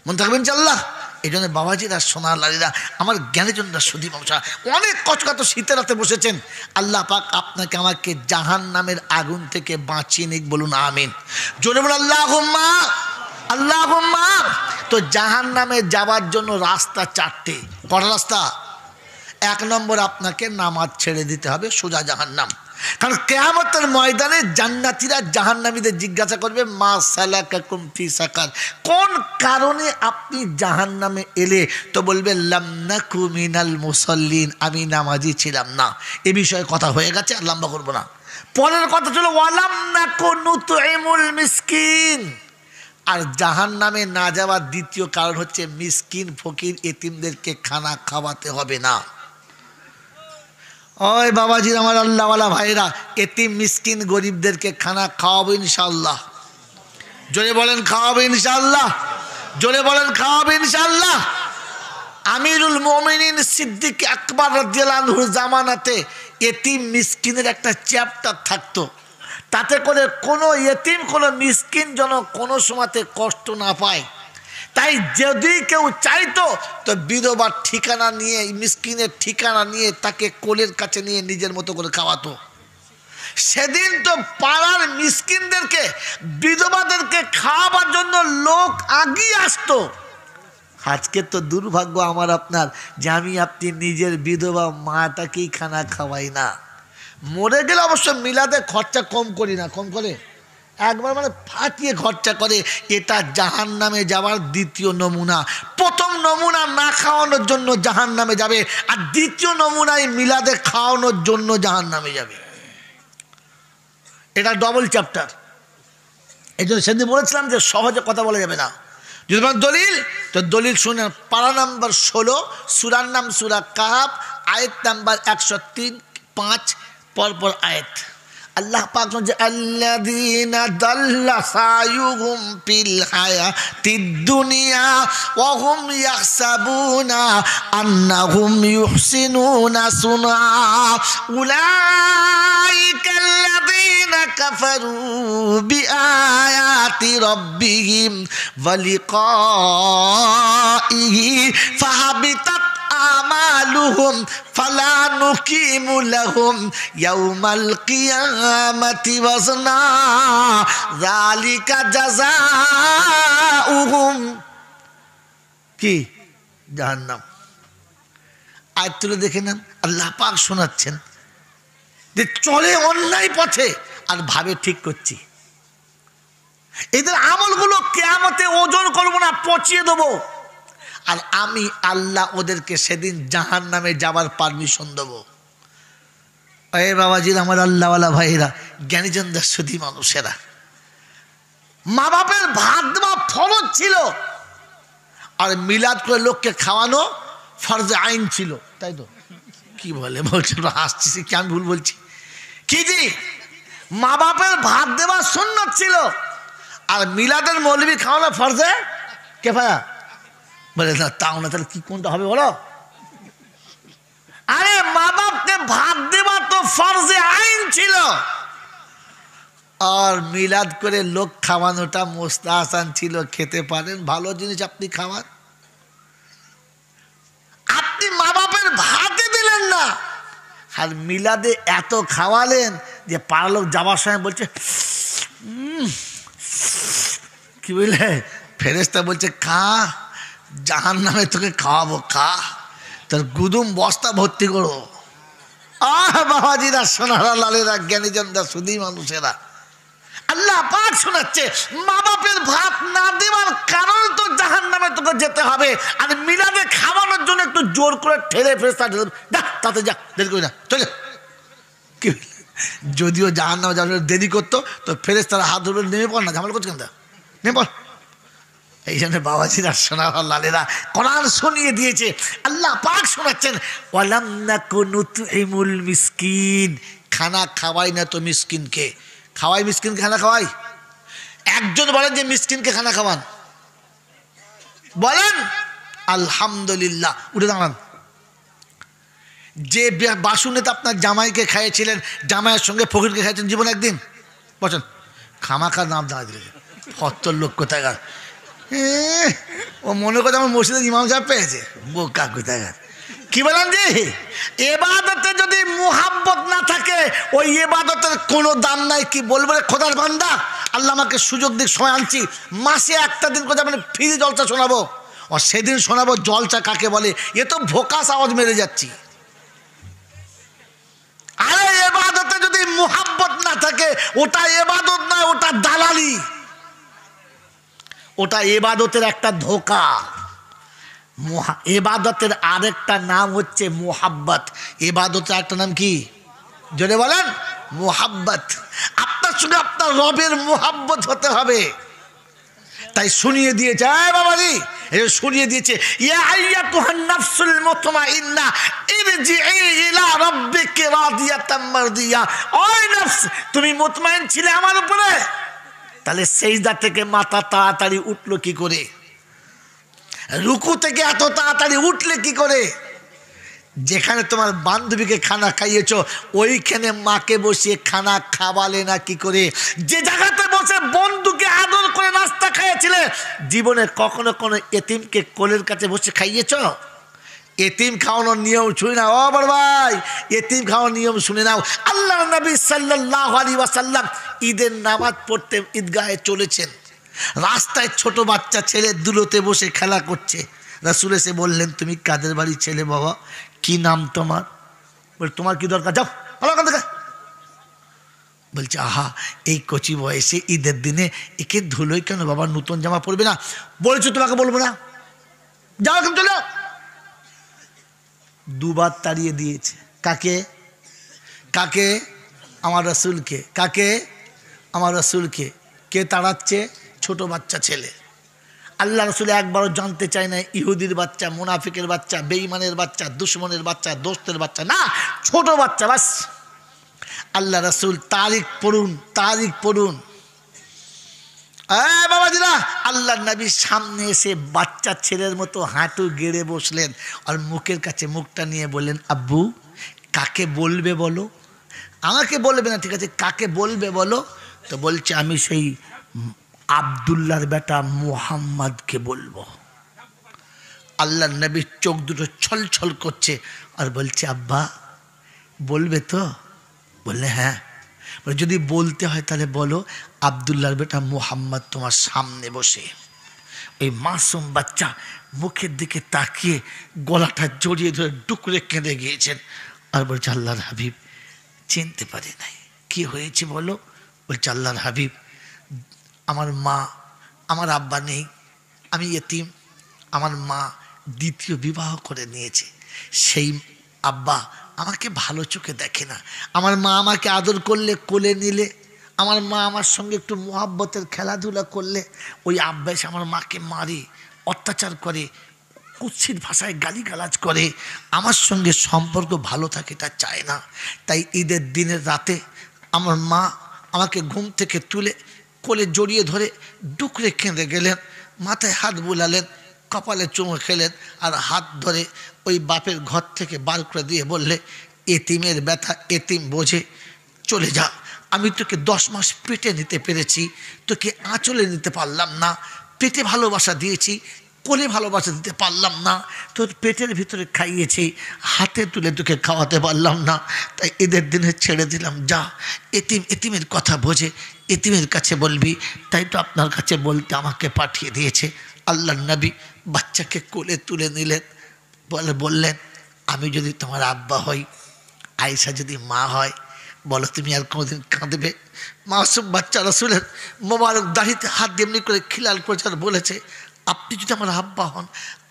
মন থাকবেন ইনশাআল্লাহ। এই জন্য বাবাজিরা, সোনার লালিরা, আমার জ্ঞানের জন্য সুধী মানুষরা অনেক কষ্ট শীতের রাতে বসেছেন। আল্লাহ পাক আপনাকে আমাকে জাহান নামের আগুন থেকে বাঁচিয়ে নিক, বলুন আমিন। জোরে বলুন আল্লাহুম্মা, আল্লাহুম্মা। তো জাহান নামে যাওয়ার জন্য রাস্তা চারটে। কটা রাস্তা? 1 নম্বর, আপনাকে নামাজ ছেড়ে দিতে হবে, সোজা জাহান্নাম। কারণ কিয়ামতের ময়দানে জান্নাতীরা জাহান্নামীদের জিজ্ঞাসা করবে মা সালাকাকুম ফি সাকার, কোন কারণে আপনি জাহান্নামে এলে? তো বলবে লাম নাকু মিনাল মুসাল্লিন, আমি নামাজি ছিলাম না। এ বিষয়ে কথা হয়ে গেছে, আর লম্বা করবো না। পরের কথা ছিল ওয়ালাম নাকু নুতইমুল মিসকিন। আর জাহান্নামে না যাওয়ার দ্বিতীয় কারণ হচ্ছে মিসকিন, ফকির, এতিমদেরকে খানা খাওয়াতে হবে না। ওই বাবাজির, আমার আল্লাহওয়ালা ভাইরা, এতিম মিসকিন গরিবদেরকে খানা খাওয়াবো ইনশাআল্লাহ। জোরে বলেন খাওয়াবো ইনশাআল্লাহ, জোরে বলেন খাওয়াবো ইনশাআল্লাহ। আমিরুল মুমিনিন সিদ্দিক আকবর রাদিয়াল্লাহু আনহুর জামানাতে এতিম মিসকিনের একটা চ্যাপ্টার থাকতো, তাতে করে কোনো এতিম, কোনো মিসকিন যেন কোনো সময়তে কষ্ট না পায়। তাই যদি কেউ চাইতো তো বিধবার ঠিকানা নিয়ে, মিসকিনের ঠিকানা নিয়ে তাকে কোলের কাছে নিয়ে নিজের মতো করে খাওয়াতো। সেদিন তো পাড়ার মিসকিনদেরকে, বিধবাদেরকে খাওয়াবার জন্য লোক আগিয়ে আসতো। আজকে তো দুর্ভাগ্য আমার আপনার যে আমি আপনি নিজের বিধবা মাটাকেই খানা খাওয়াই না। মরে গেলে অবশ্য মিলাদে খরচা কম করি না, কম করে একবার মানে ফাটিয়ে খরচা করে। এটা জাহান্নামে যাওয়ার দ্বিতীয় নমুনা। প্রথম নমুনা না খাওয়ানোর জন্য জাহান্নামে যাবে, আর দ্বিতীয় নমুনায় মিলাদে খাওয়ানোর জন্য জাহান্নামে যাবে। এটা ডবল চ্যাপ্টার। এই জন্য সেদিন বলেছিলাম যে সহজে কথা বলা যাবে না। যদি দলিল, তো দলিল শুনে পারা নাম্বার 16, সূরার নাম সূরা কাহাফ, আয়াত নাম্বার 103, 5 পরপর আয়াত। আল্লাহ পাক বলেন আল্লাযীনা দাল্লা সায়ুহুম ফিল হায়াতিদ দুনিয়া ওয়া হুম ইয়াহসাবুনা আন্নাহুম ইউহসিনুনা সুনআ উলাইকাল্লাযীনা কাফারু বিআয়াতি রাব্বিহিম ওয়া লিকাইহি ফাহাবিতাত আমালুহুম ফালা নুকিমু লাহুম ইয়াউমাল কিয়ামাতি ওয়াজনা যালিকা জাযাউহুম কি জাহান্নাম। আয়াত তুলে দেখে নেন, আল্লাহ পাক শোনাচ্ছেন যে চলে অন্যায় পথে আর ভাবে ঠিক করছি, এদের আমলগুলো কিয়ামতে ওজন করবো না, পচিয়ে দেবো, আর আমি আল্লাহ ওদেরকে সেদিন জাহান্নামে যাবার পারমিশন দেবো। এ বাবাজির, আমার আল্লাহওয়ালা ভাইরা, জ্ঞানীজন সুধী মানুষেরা, মা বাপের ভাত দেওয়া ফরজ ছিল, আর মিলাদ করে লোককে খাওয়ানো ফরজে আইন ছিল, তাই তো? কি বলে বলছে, হাসছি কি, আমি ভুল বলছি কি? জি, মা বাপের ভাত দেওয়া সুন্নাত ছিল, আর মিলাদের মৌলবি খাওয়ানো ফরজে কিফায়া। বলে না, তাও না, তাহলে কি কোনটা হবে বলো? আরে মা বাপকে ভাত দেওয়া তো ফরজে আইন ছিল, আর মিলাদ করে লোক খাওয়ানোটা মুস্তাহসান ছিল। খেতে পারেন, ভালো জিনিস আপনি খাওয়ান, আপনি মা বাপের ভাতে দিলেন না, আর মিলাদে এত খাওয়ালেন যে পাড়ার লোক যাওয়ার সময় বলছে কি বললে, ফেরেশতা বলছে খা, জাহান্নামে তোকে খাওয়াবো, খা, তোর গুদুম বস্তা ভর্তি করো। বাবাজিরা, সোনারা, লালেরা, জ্ঞানীজনরা, সুধী মানুষেরা, আল্লাহ পাক শোনাচ্ছে মা বাপের ভাত না দেওয়ার কারণ তো জাহান্নামে তোকে যেতে হবে, আর মিলাদে খাওয়ানোর জন্য একটু জোর করে ঠেলে ফেরেশতা তাতে যা, দেরি করি না, চলে। কি যদিও জাহান্নামে যাওয়ার দেরি করতো তো ফেরেশতারা হাত ধরে নেমে পড় না, ঝামেলা করছে কেন, নেমে পড়। এই জন্য বাবাজিরা, সোনারা, লালেরা, কোরআন শুনিয়ে দিয়েছে, আল্লাহ পাক শোনাচ্ছেন ওয়ালাম নাকু নুতইমুল মিসকিন, খানা খাওয়াই না তো মিসকিনকে। খাওয়াই মিসকিনকে, খানা খাওয়াই? একজন বলেন যে মিসকিনকে খানা খাওয়ান, বলেন আলহামদুলিল্লাহ, উঠে দাঁড়ান। যে বাসুনেতে আপনার জামাইকে খাইয়েছিলেন, জামাইয়ের সঙ্গে ফকিরকে খাইয়েছেন জীবন একদিন, বলছেন খামাখার নাম দাঁড়া দিলে ফত্তর লোক কোথায়, ও মনে করছে আমার মসজিদের ইমাম সাহেব পেয়েছে, বোকা কোথায়। কি বলেন যে এবাদতে যদি মুহাব্বত না থাকে, ওই এবাদতের কোনো দাম নাই। কি বলবো রে খোদার বান্দা, আল্লাহ আমাকে সুযোগ দিক, সময় আনছি, মাসে একটা দিন করে মানে ফ্রি জলসা শোনাবো, ও সেদিন শোনাবো জলসা কাকে বলে। এ তো ভোকাস আওয়াজ মেরে যাচ্ছি। আরে এবাদতে যদি মুহাব্বত না থাকে, ওটা এবাদত নয়, ওটা দালালি, ওটা এবাদতের একটা ধোঁকা। এবাদতের আরেকটা নাম হচ্ছে মুহাব্বত। এবাদতের একটা নাম কি, জোরে বলেন? মুহাব্বত। আপনার সঙ্গে আপনার রবের মুহাব্বত হতে হবে। তাই শুনিয়ে দিয়েছে, বাবাজি শুনিয়ে দিয়েছে, ইয়া আইয়াতুহান নাফসুল মুতমাইন্না ইরজিই ইলা রাব্বিকি রাদিয়াতাম মারদিয়া। ওই নফস, তুমি মুতমাইন ছিলে আমার উপরে, তাহলে সেজদা থেকে মাথা তাড়াতাড়ি উঠলো কি করে? রুকু থেকে এত তাড়াতাড়ি উঠলে কি করে? যেখানে তোমার বান্ধবীকে খানা খাইয়েছো, ওইখানে মাকে বসিয়ে খানা খাওয়ালে না কি করে? যে জায়গাতে বসে বন্ধুকে আদর করে নাস্তা খাইয়েছিলে, জীবনে কখনো কোনো এতিমকে কোলের কাছে বসে খাইয়েছ? এতিম খাওয়ানোর নিয়ম শুনে নাও, ও বড় ভাই, এতিম খাওয়ানোর নিয়ম শুনে নাও। আল্লাহ নবী সাল্লাল্লাহু আলাইহি ওয়াসাল্লাম ঈদের নামাজ পড়তে ঈদগাহে চলেছেন, রাস্তায় ছোট বাচ্চা ছেলে দুলোতে বসে খেলা করছে। রাসূল এসে বললেন, তুমি কাদের বাড়ির ছেলে বাবা, কি নাম তোমার? বলে, তোমার কি দরকার, যাও ওখান থেকে। বলছে, আহা, এই কচি বয়সে ঈদের দিনে একে ধুলোই কেন বাবা, নতুন জামা পরবে না? বলেছো তোমাকে বলবো না, যাও এখন চলো। দুবার তাড়িয়ে দিয়েছে। কাকে? কাকে? আমার রাসূলকে। কাকে? আমার রাসূলকে। কে তাড়াচ্ছে? ছোট বাচ্চা ছেলে। আল্লাহ রাসূল একবারও জানতে চায় না ইহুদির বাচ্চা, মুনাফিকের বাচ্চা, বেঈমানের বাচ্চা, দুশ্মনের বাচ্চা, দোস্তের বাচ্চা, না, ছোট বাচ্চা, বাস। আল্লাহ রাসূল তারিখ পড়ুন, তারিখ পড়ুন। বাবাজিরা, আল্লাহ নবীর সামনে এসে বাচ্চা ছেলের মতো হাঁটু গেড়ে বসলেন আর মুখের কাছে মুখটা নিয়ে বললেন, আব্বু কাকে বলবে বলো? আমাকে বলবে না, ঠিক আছে, কাকে বলবে বলো? তো বলছে, আমি সেই আব্দুল্লাহর বেটা মুহাম্মদকে বলবো। আল্লাহ নবীর চোখ দুটো ছলছল করছে আর বলছে, আব্বা বলবে তো? বললে হ্যাঁ। বলে যদি বলতে হয় তাহলে বলো, আব্দুল্লাহর বেটা মুহাম্মদ তোমার সামনে বসে। ওই মাসুম বাচ্চা মুখের দিকে তাকিয়ে গলাটা জড়িয়ে ধরে ডুকরে কেঁদে গিয়েছেন আর বলছে, আল্লাহর হাবিব চিনতে পারি নাই। কি হয়েছে বলো? বলছে, আল্লাহর হাবিব আমার মা, আমার আব্বা নেই, আমি ইয়েতিম, আমার মা দ্বিতীয় বিবাহ করে নিয়েছে, সেই আব্বা আমাকে ভালো চোখে দেখে না। আমার মা আমাকে আদর করলে, কোলে নিলে, আমার মা আমার সঙ্গে একটু মোহাব্বতের খেলাধুলা করলে ওই আব্বা এসে আমার মাকে মারে, অত্যাচার করে, কুৎসিত ভাষায় গালিগালাজ করে, আমার সঙ্গে সম্পর্ক ভালো থাকে তা চায় না। তাই ঈদের দিনের রাতে আমার মা আমাকে ঘুম থেকে তুলে কোলে জড়িয়ে ধরে ডুকরে কেঁদে গেলেন, মাথায় হাত বুলালেন, কপালে চুমো খেলেন আর হাত ধরে ওই বাপের ঘর থেকে বার করে দিয়ে বললে, এতিমের ব্যথা এতিম বোঝে, চলে যা। আমি তোকে 10 মাস পেটে নিতে পেরেছি, তোকে আঁচলে নিতে পারলাম না। পেটে ভালোবাসা দিয়েছি, কোলে ভালোবাসা দিতে পারলাম না। তোর পেটের ভিতরে খাইয়েছি, হাতে তুলে তোকে খাওয়াতে পারলাম না। তাই ঈদের দিনে ছেড়ে দিলাম, যা। এতিমের কথা বোঝে, এতিমের কাছে বলবি। তাই তো আপনার কাছে বলতে আমাকে পাঠিয়ে দিয়েছে। আল্লাহর নবী বাচ্চাকে কোলে তুলে নিলেন, বললেন, আমি যদি তোমার আব্বা হই, আয়েশা যদি মা হয়, বলো তুমি আর কোনোদিন কাঁদবে? মাসুম বাচ্চা রাসূলের মোবারক দাড়িতে হাত দিয়ে এমনি করে খিলাল করেছে আর বলেছে, আপনি যদি আমার আব্বা হন,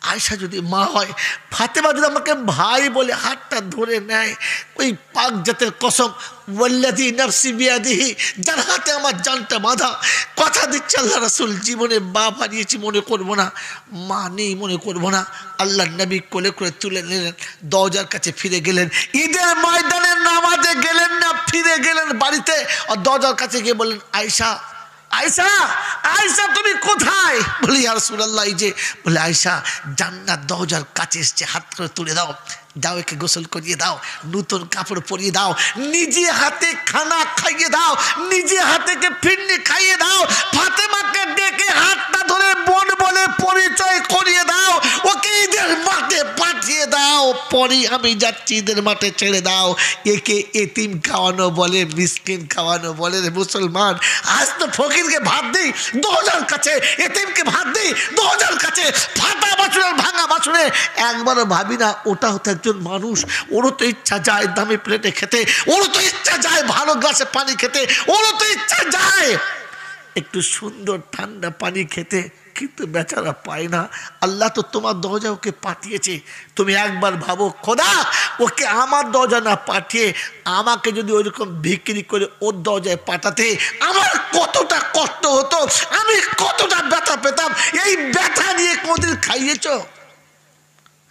আয়েশা যদি মা হয়, ফাতেমা যদি আমাকে ভাই বলে হাতটা ধরে নেয়, ওই পাক জাতের কসম, ওয়াল্লাযী নাফসি বিয়াদিহি, যার হাতে আমার জানটা বাঁধা, কথা দিচ্ছে আল্লাহ রাসূল, জীবনে বাপ হারিয়েছি মনে করবো না, মা নেই মনে করবো না। আল্লাহ নবী কোলে করে তুলে নিলেন, দরজার কাছে ফিরে গেলেন। ঈদের ময়দানে নামাজে গেলেন না, ফিরে গেলেন বাড়িতে আর দরজার কাছে গিয়ে বললেন, আয়েশা, আয়েশা, আয়েশা তুমি কোথায়? বলি, ইয়া রাসূলুল্লাহ এই যে। বলে, আয়েশা জান্নাত দরজার কাছে এসছে, হাত করে তুলে দাও, দাও একে গোসল করিয়ে দাও, নতুন কাপড় পরিয়ে দাও, নিজে হাতে খানা খাইয়ে দাও, নিজে হাতেকে ফিরনি খাইয়ে দাও, ফাতেমাকে ডেকে হাতটা ধরে বোন বলে পরিচয় করিয়ে দাও, ওকে ঈদের মাঠে পাঠিয়ে দাও, পরে আমি যাচ্ছি, ঈদের মাঠে ছেড়ে দাও। একে এতিম খাওয়ানো বলে, মিসকিন খাওয়ানো বলে রে মুসলমান। আজ তো ফকিরকে ভাত দিই 2000 কাছে, এতিমকে ভাত দিই 2000 কাছে, ফাটা বাছুরের ভাঙা বাছুরে একবারও ভাবি না ওটা হতে একজন মানুষ। ওরও তো ইচ্ছা যায় দামি প্লেটে খেতে, ওরও তো ইচ্ছা যায় ভালো গ্লাসে পানি খেতে, ওরও তো ইচ্ছা যায় একটু সুন্দর ঠান্ডা পানি খেতে, কিন্তু বেচারা পায় না। আল্লাহ তো তোমার দরজা ওকে পাঠিয়েছে, তুমি একবার ভাবো, খোদা ওকে আমার দরজা না পাঠিয়ে আমাকে যদি ওইরকম বিক্রি করে ওর দরজায় পাঠাতে, আমার কতটা কষ্ট হতো, আমি কতটা ব্যথা পেতাম। এই ব্যথা নিয়ে কোনদিন খাইয়েছ?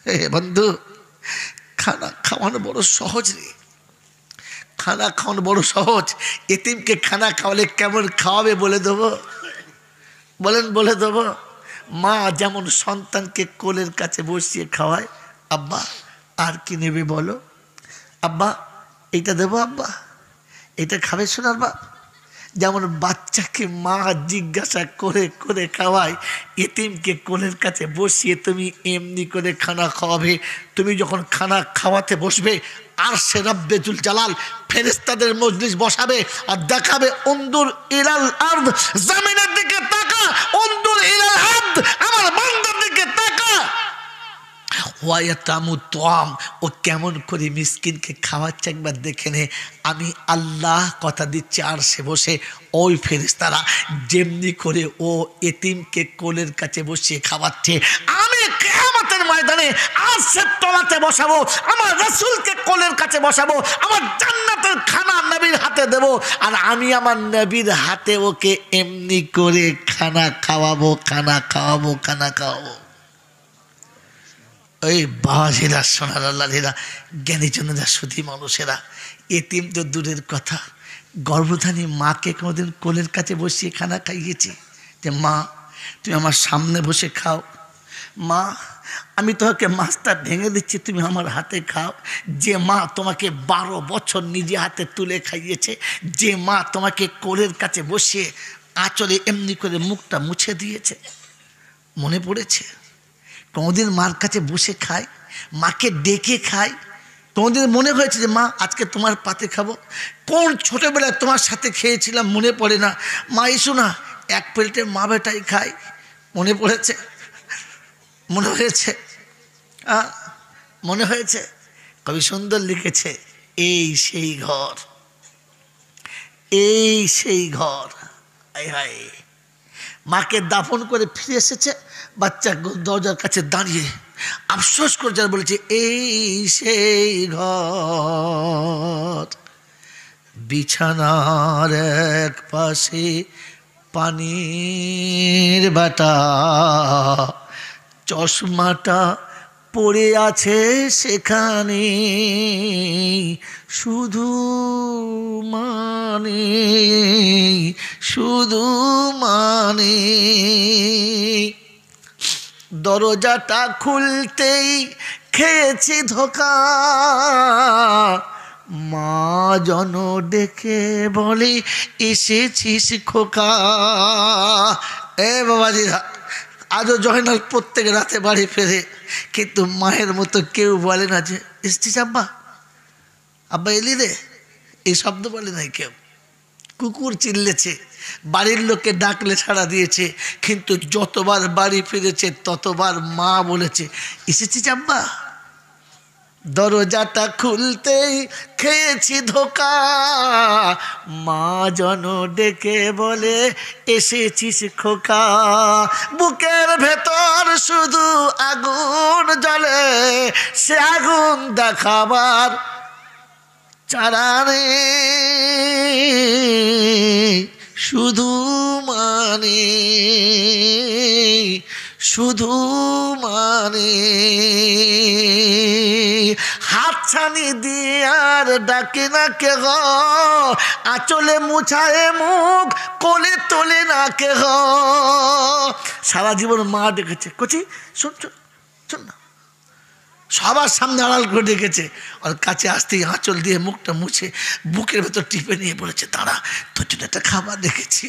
হে বন্ধু, খানা খাওয়ানো বড় সহজ রে, খানা খাওয়ানো বড় সহজ। এতিমকে খানা খাওয়ালে কেমন খাওয়াবে বলে দেবো? বলেন, বলে দেবো? মা যেমন সন্তানকে কোলের কাছে বসিয়ে খাওয়ায়, আব্বা আর কি নেবে বলো, আব্বা এইটা দেবো, আব্বা এটা খাবে শোনার বাপ, যেমন বাচ্চাকে মা জিজ্ঞাসা করে করে খাওয়ায়, এতিমকে কোলের কাছে বসিয়ে তুমি এমনি করে খানা খাওয়াবে। তুমি যখন খানা খাওয়াতে বসবে, আর সে রব্বে জুল জালাল ফেরেশতাদের মজলিস বসাবে আর দেখাবে, উনদুর ইলাল আরদ, জমিনের দিকে তাকা, উনদুর ইলাল আরদ, আমার বান্দার দিকে তাকা, ও কেমন করে মিসকিনকে খাওয়াচ্ছে একবার দেখে নে। আমি আল্লাহ কথা দিচ্ছি, আর সে বসে ওই ফেরেশতারা যেমনি করে ও এতিমকে কোলের কাছে বসিয়ে খাওয়াচ্ছে, আমি কিয়ামতের ময়দানে আরশের তলাতে বসাবো, আমার রাসূলকে কোলের কাছে বসাবো, আমার জান্নাতের খানা নবীর হাতে দেব, আর আমি আমার নবীর হাতে ওকে এমনি করে খানা খাওয়াবো, খানা খাওয়াবো, খানা খাওয়াবো। ওই বাবাজিরা, সোনার আল্লাহেরা, জ্ঞানীজনেরা, সুধী মানুষেরা, এতিম তো দূরের কথা, গর্ভধানী মাকে কোনোদিন কোলের কাছে বসিয়ে খানা খাইয়েছি যে মা তুমি আমার সামনে বসে খাও, মা আমি তোমাকে মাছটা ভেঙে দিচ্ছি তুমি আমার হাতে খাও? যে মা তোমাকে 12 বছর নিজে হাতে তুলে খাইয়েছে, যে মা তোমাকে কোলের কাছে বসিয়ে আঁচলে এমনি করে মুখটা মুছে দিয়েছে, মনে পড়েছে? কোনোদিন মার কাছে বসে খায়, মাকে ডেকে খায়? কোনোদিন মনে হয়েছে যে মা আজকে তোমার পাতে খাবো? কোন ছোটোবেলায় তোমার সাথে খেয়েছিলাম মনে পড়ে না? মা এসো না, এক প্লেটে মা বেটাই খাই, মনে পড়েছে? মনে হয়েছে? মনে হয়েছে? কবি সুন্দর লিখেছে, এই সেই ঘর, এই সেই ঘর। হায় হায়, মাকে দাফন করে ফিরে এসেছে, বাচ্চা দরজার কাছে দাঁড়িয়ে আফসোস করে যারা বলেছে এই সেই ঘর। বিছানার এক পাশে পানির বাটা, চশমাটা পড়ে আছে সেখানে, শুধু মানে, শুধু মানে। দরজাটা খুলতেই খেয়েছি ধোকা, মা জন ডেকে বলে এসেছিস খোকা। এ বাবাজিরা, আজও জয়নাল প্রত্যেক রাতে বাড়ি ফেরে, কিন্তু মায়ের মতো কেউ বলে না যে এসছিস আব্বা, আব্বা এলি রে, এই শব্দ বলে নাই কেউ। কুকুর চিল্লেছে, বাড়ির লোককে ডাকলে সাড়া দিয়েছে, কিন্তু যতবার বাড়ি ফিরেছে ততবার মা বলেছে এসেছিস আব্বা। দরজাটা খুলতেই খেয়েছি ধোকা, মা জন ডেকে বলে এসেছিস খোকা। বুকের ভেতর শুধু আগুন জ্বলে, সে আগুন দেখাবার চারা নেই, শুধু মানে, শুধু মানে। হাতছানি দিয়ে আর ডাকে না কে গো, আঁচলে মুছায় মুখ কোলে তোলে না কে গো। সারা জীবন মা ডেকেছে, কচি শোন শোন না, সবার সামনে আড়াল করে ডেকেছে, আর কাছে আসতেই আঁচল দিয়ে মুখটা মুছে বুকের ভেতর টিপে নিয়ে বলেছে দাঁড়া, তোর জন্য একটা খাবার দেখেছি।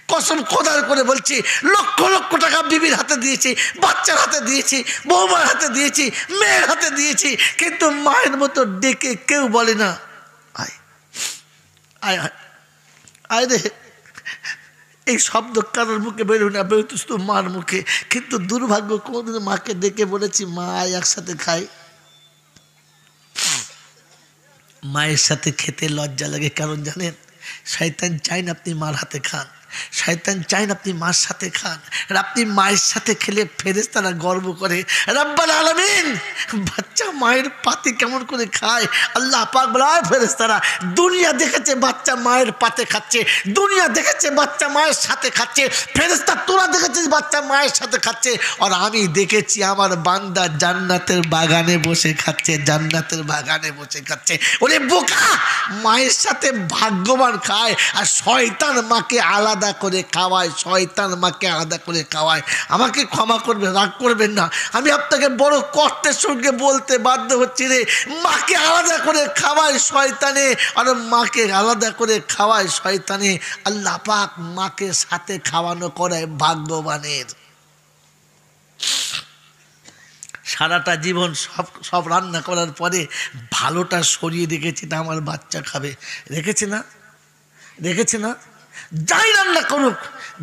কসম খোদার করে বলছি, লক্ষ লক্ষ টাকা বিবির হাতে দিয়েছি, বাচ্চার হাতে দিয়েছি, বৌমার হাতে দিয়েছি, মেয়ের হাতে দিয়েছি, কিন্তু মায়ের মতো ডেকে কেউ বলে না আয় আয় আয় রে। এই শব্দ কারোর মুখে বেরোয় না, বেরোতো শুধু মার মুখে। কিন্তু দুর্ভাগ্য, কোনোদিন মাকে ডেকে বলেছি মা আয় একসাথে খাই? মায়ের সাথে খেতে লজ্জা লাগে, কারণ জানেন শয়তান চায় না আপনি মার হাতে খান, শয়তান চায় না আপনি মার সাথে খান। আর আপনি মায়ের সাথে খেলে ফেরেশতারা গর্ব করে, রব্বুল আলামিন বাচ্চা মায়ের পাতে কেমন করে খায়। আল্লাহ পাক বলে ফেরেশতারা দুনিয়া দেখেছে বাচ্চা মায়ের পাতে খাচ্ছে, দুনিয়া দেখেছে বাচ্চা মায়ের সাথে খাচ্ছে, ফেরেশতা তোরা দেখেছিস বাচ্চা মায়ের সাথে খাচ্ছে, আর আমি দেখেছি আমার বান্দা জান্নাতের বাগানে বসে খাচ্ছে, জান্নাতের বাগানে বসে খাচ্ছে। ওরে বোকা, মায়ের সাথে ভাগ্যবান খায়, আর শয়তান মাকে আলাদা করে খাওয়ায়, শয়তান মাকে আলাদা করে খাওয়ায়। আমাকে ক্ষমা করবেন, রাগ করবেন না, আমি আপনাকে বড় কষ্টের সঙ্গে বলতে বাধ্য হচ্ছি রে, মাকে আলাদা করে খাওয়ায় শয়তানে, আর মাকে আলাদা করে খাওয়ায় শয়তানে। আল্লাহ পাক মাকে সাথে খাওয়ানো করায় ভাগ্যবানের। সারাটা জীবন সব রান্না করার পরে ভালোটা সরিয়ে রেখেছি, না আমার বাচ্চা খাবে, রেখেছে না? রেখেছে না? যাই রান্না করুক,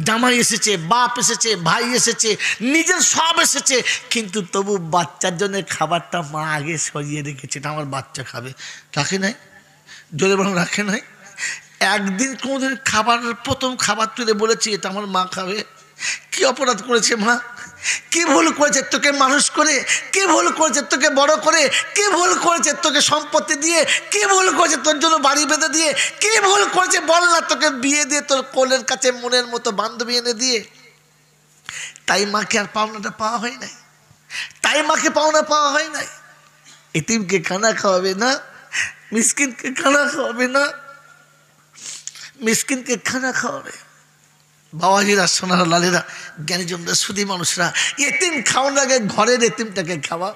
জামাই এসেছে, বাপ এসেছে, ভাই এসেছে, নিজের সব এসেছে, কিন্তু তবু বাচ্চার জন্য খাবারটা মা আগে সরিয়ে রেখেছে, না আমার বাচ্চা খাবে। রাখে নাই? জোরে বরং রাখে নাই? একদিন কোনোদিন খাবারের প্রথম খাবার তুলে বলেছি এটা আমার মা খাবে? কি অপরাধ করেছে মা? কি ভুল করেছে তোকে মানুষ করে? কি ভুল করেছে তোকে বড় করে? কি ভুল করেছে তোকে সম্পত্তি দিয়ে? কি ভুল করেছে তোর জন্য বাড়ি বেঁধে দিয়ে? কি ভুল করেছে বল না, তোকে বিয়ে দিয়ে তোর কোলের কাছে মনের মতো বান্ধবী এনে দিয়ে? তাই মাকে আর পাওনাটা পাওয়া হয় নাই। তাই মাকে পাওনা পাওয়া হয় নাই। এতিমকে খানা খাওয়াবে না, মিসকিনকে খানা খাওয়াবে না, মিসকিনকে খানা খাওয়াবে। বাবাজিরা, সোনার লালেরা, জ্ঞানীজনরা, সুধী মানুষরা, এতিম খাওয়ার আগে ঘরের এতিমটাকে খাওয়াও,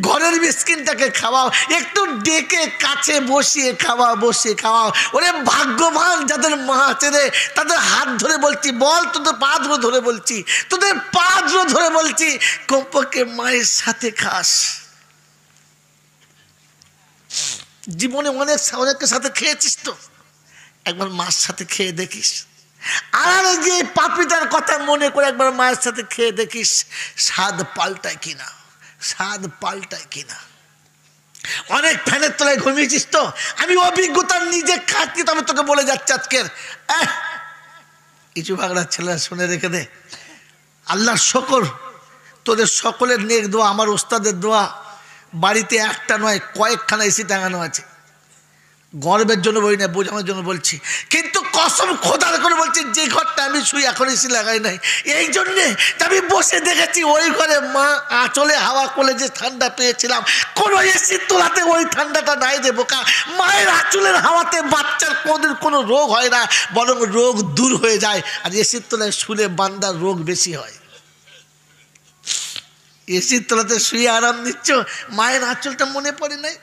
ঘরের মিসকিনটাকে খাওয়াও, একটু ডেকে কাছে বসিয়ে খাওয়াও, বসিয়ে খাওয়াও। ওরে ভাগ্যবান যাদের মা আছে রে, তাদের হাত ধরে বলছি, বল তোদের পা ধরে বলছি, তোদের পা ধরে বলছি, কমপক্ষে মায়ের সাথে খাস। জীবনে অনেকের সাথে খেয়েছিস তো, একবার মার সাথে খেয়ে দেখিস। আর যে পাপিটার কথা মনে করে একবার মায়ের সাথে খেয়ে দেখিস, স্বাদ পাল্টায় কিনা, স্বাদ পাল্টায় কিনা। অনেক ফ্যানের তলায় ঘুমিয়েছিস তো, আমি অভিজ্ঞতার নিজে খাচ্ছি, তবে তোকে বলে যাচ্ছে আজকের কিছু বাংলার ছেলেরা শুনে রেখে দে। আল্লাহর শকর, তোদের সকলের নেক দোয়া, আমার ওস্তাদের দোয়া, বাড়িতে একটা নয় কয়েকখানা এসি টাঙানো আছে। গর্বের জন্য বলি না, বোঝানোর জন্য বলছি, কিন্তু কসম খোদার করে বলছি, যে ঘরটা আমি শুই এখন এসি লাগাই নাই, এই জন্যে আমি বসে দেখেছি ওই ঘরে মা আঁচলে হাওয়া কোলে যে ঠান্ডা পেয়েছিলাম, কোনো এসির তোলাতে ওই ঠান্ডাটা নাই রে বোকা। মায়ের আঁচলের হাওয়াতে বাচ্চার কোনো রোগ হয় না, বরং রোগ দূর হয়ে যায়। আর এসির তলায় শুলে বান্দার রোগ বেশি হয়। এসির তলাতে শুয়ে আরাম নিচ্ছ, মায়ের আঁচলটা মনে পড়ে নাই?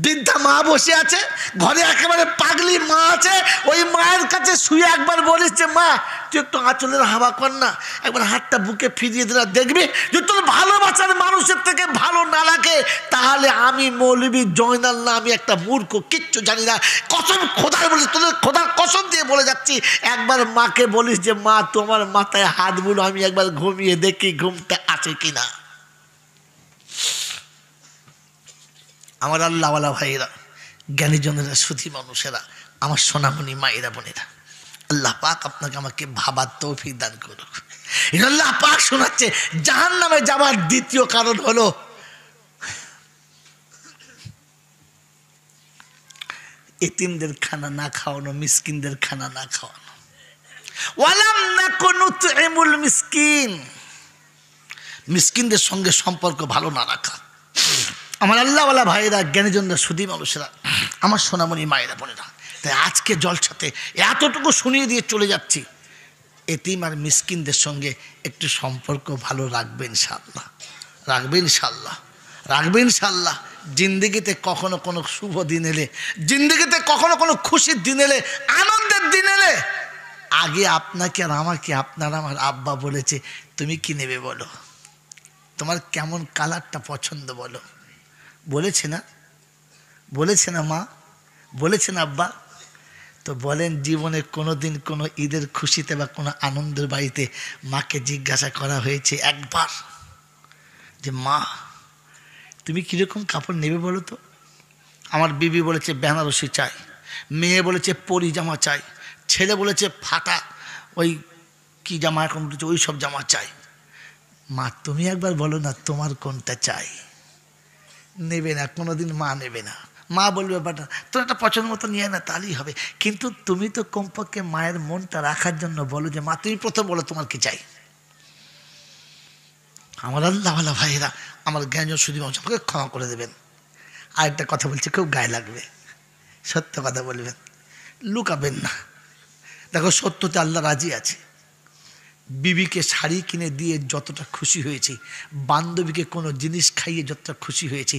বৃদ্ধা মা বসে আছে ঘরে, একেবারে পাগলি মা আছে, ওই মায়ের কাছে শুয়ে একবার বলিস যে মা তুই একটু আঁচলের হাওয়া কর না, একবার হাতটা বুকে ফিরিয়ে দিলা, দেখবি যে তোর ভালোবাসার মানুষের থেকে ভালো না লাগে, তাহলে আমি মৌলবী জয়নাল না, আমি একটা মূর্খ, কিচ্ছু জানি না। কসম খোদার বলিস, তোদের খোদার কসম দিয়ে বলে যাচ্ছি, একবার মাকে বলিস যে মা তোমার মাথায় হাত বুলো, আমি একবার ঘুমিয়ে দেখি ঘুমটা আছে কিনা। আমার আল্লাহওয়ালা ভাইয়েরা, জ্ঞানীজনেরা, সুধী মানুষেরা, আমার সোনামণি মায়েরা, বোনেরা, আল্লাহ পাক আপনাকে আমাকে ভাবার তৌফিক দান করুক। আল্লাহ পাক শোনাচ্ছে, জাহান্নামে যাবার দ্বিতীয় কারণ হলো এতিমদের খানা না খাওয়ানো, মিসকিনদের খানা না খাওয়ানো। ওয়ালাম নাকুনু নুতইমুল মিসকিন, মিসকিনদের সঙ্গে সম্পর্ক ভালো না রাখা। আমার আল্লাহওয়ালা ভাইয়েরা, জ্ঞানীজনরা, সুধী মানুষেরা, আমার সোনামণি মায়েরা, বোনেরা, তাই আজকে জলসাতে এতটুকু শুনিয়ে দিয়ে চলে যাচ্ছি, এতিম আর মিসকিনদের সঙ্গে একটু সম্পর্ক ভালো রাখবেন ইনশাআল্লাহ, রাখবেন ইনশাআল্লাহ, রাখবেন ইনশাআল্লাহ। জিন্দগিতে কখনো কোনো শুভ দিন এলে, জিন্দগিতে কখনো কোনো খুশির দিন এলে, আনন্দের দিন এলে, আগে আপনাকে আর আমাকে আপনার আমার আব্বা বলেছে তুমি কি নেবে বলো, তোমার কেমন কালারটা পছন্দ বলো, বলেছে না? বলেছে না মা? বলেছে না আব্বা? তো বলেন, জীবনে কোনো দিন কোনো ঈদের খুশিতে বা কোনো আনন্দের বাড়িতে মাকে জিজ্ঞাসা করা হয়েছে একবার যে মা তুমি কীরকম কাপড় নেবে বলো তো? আমার বিবি বলেছে বেনারসি চাই, মেয়ে বলেছে পরি জামা চাই, ছেলে বলেছে ফাটা ওই কি জামা এখন বলেছে ওই সব জামা চাই। মা তুমি একবার বলো না তোমার কোনটা চাই? নেবে না, কোনোদিন মা নেবে না। মা বলবে বাটা তোর একটা পছন্দ মতো নিয়ে না, তাহলেই হবে। কিন্তু তুমি তো কমপক্ষে মায়ের মনটা রাখার জন্য বলো যে মা তুমি প্রথম বলো তোমার কি চাই। আমার আল্লাহওয়ালা ভাইয়েরা, আমার জ্ঞান শুধু আমাকে ক্ষমা করে দেবেন। আরেকটা কথা বলছি, খুব গায়ে লাগবে, সত্য কথা বলবেন, লুকাবেন না। দেখো সত্যতে আল্লাহ রাজি আছে। বিবিকে শাড়ি কিনে দিয়ে যতটা খুশি হয়েছি, বান্ধবীকে কোনো জিনিস খাইয়ে যতটা খুশি হয়েছি,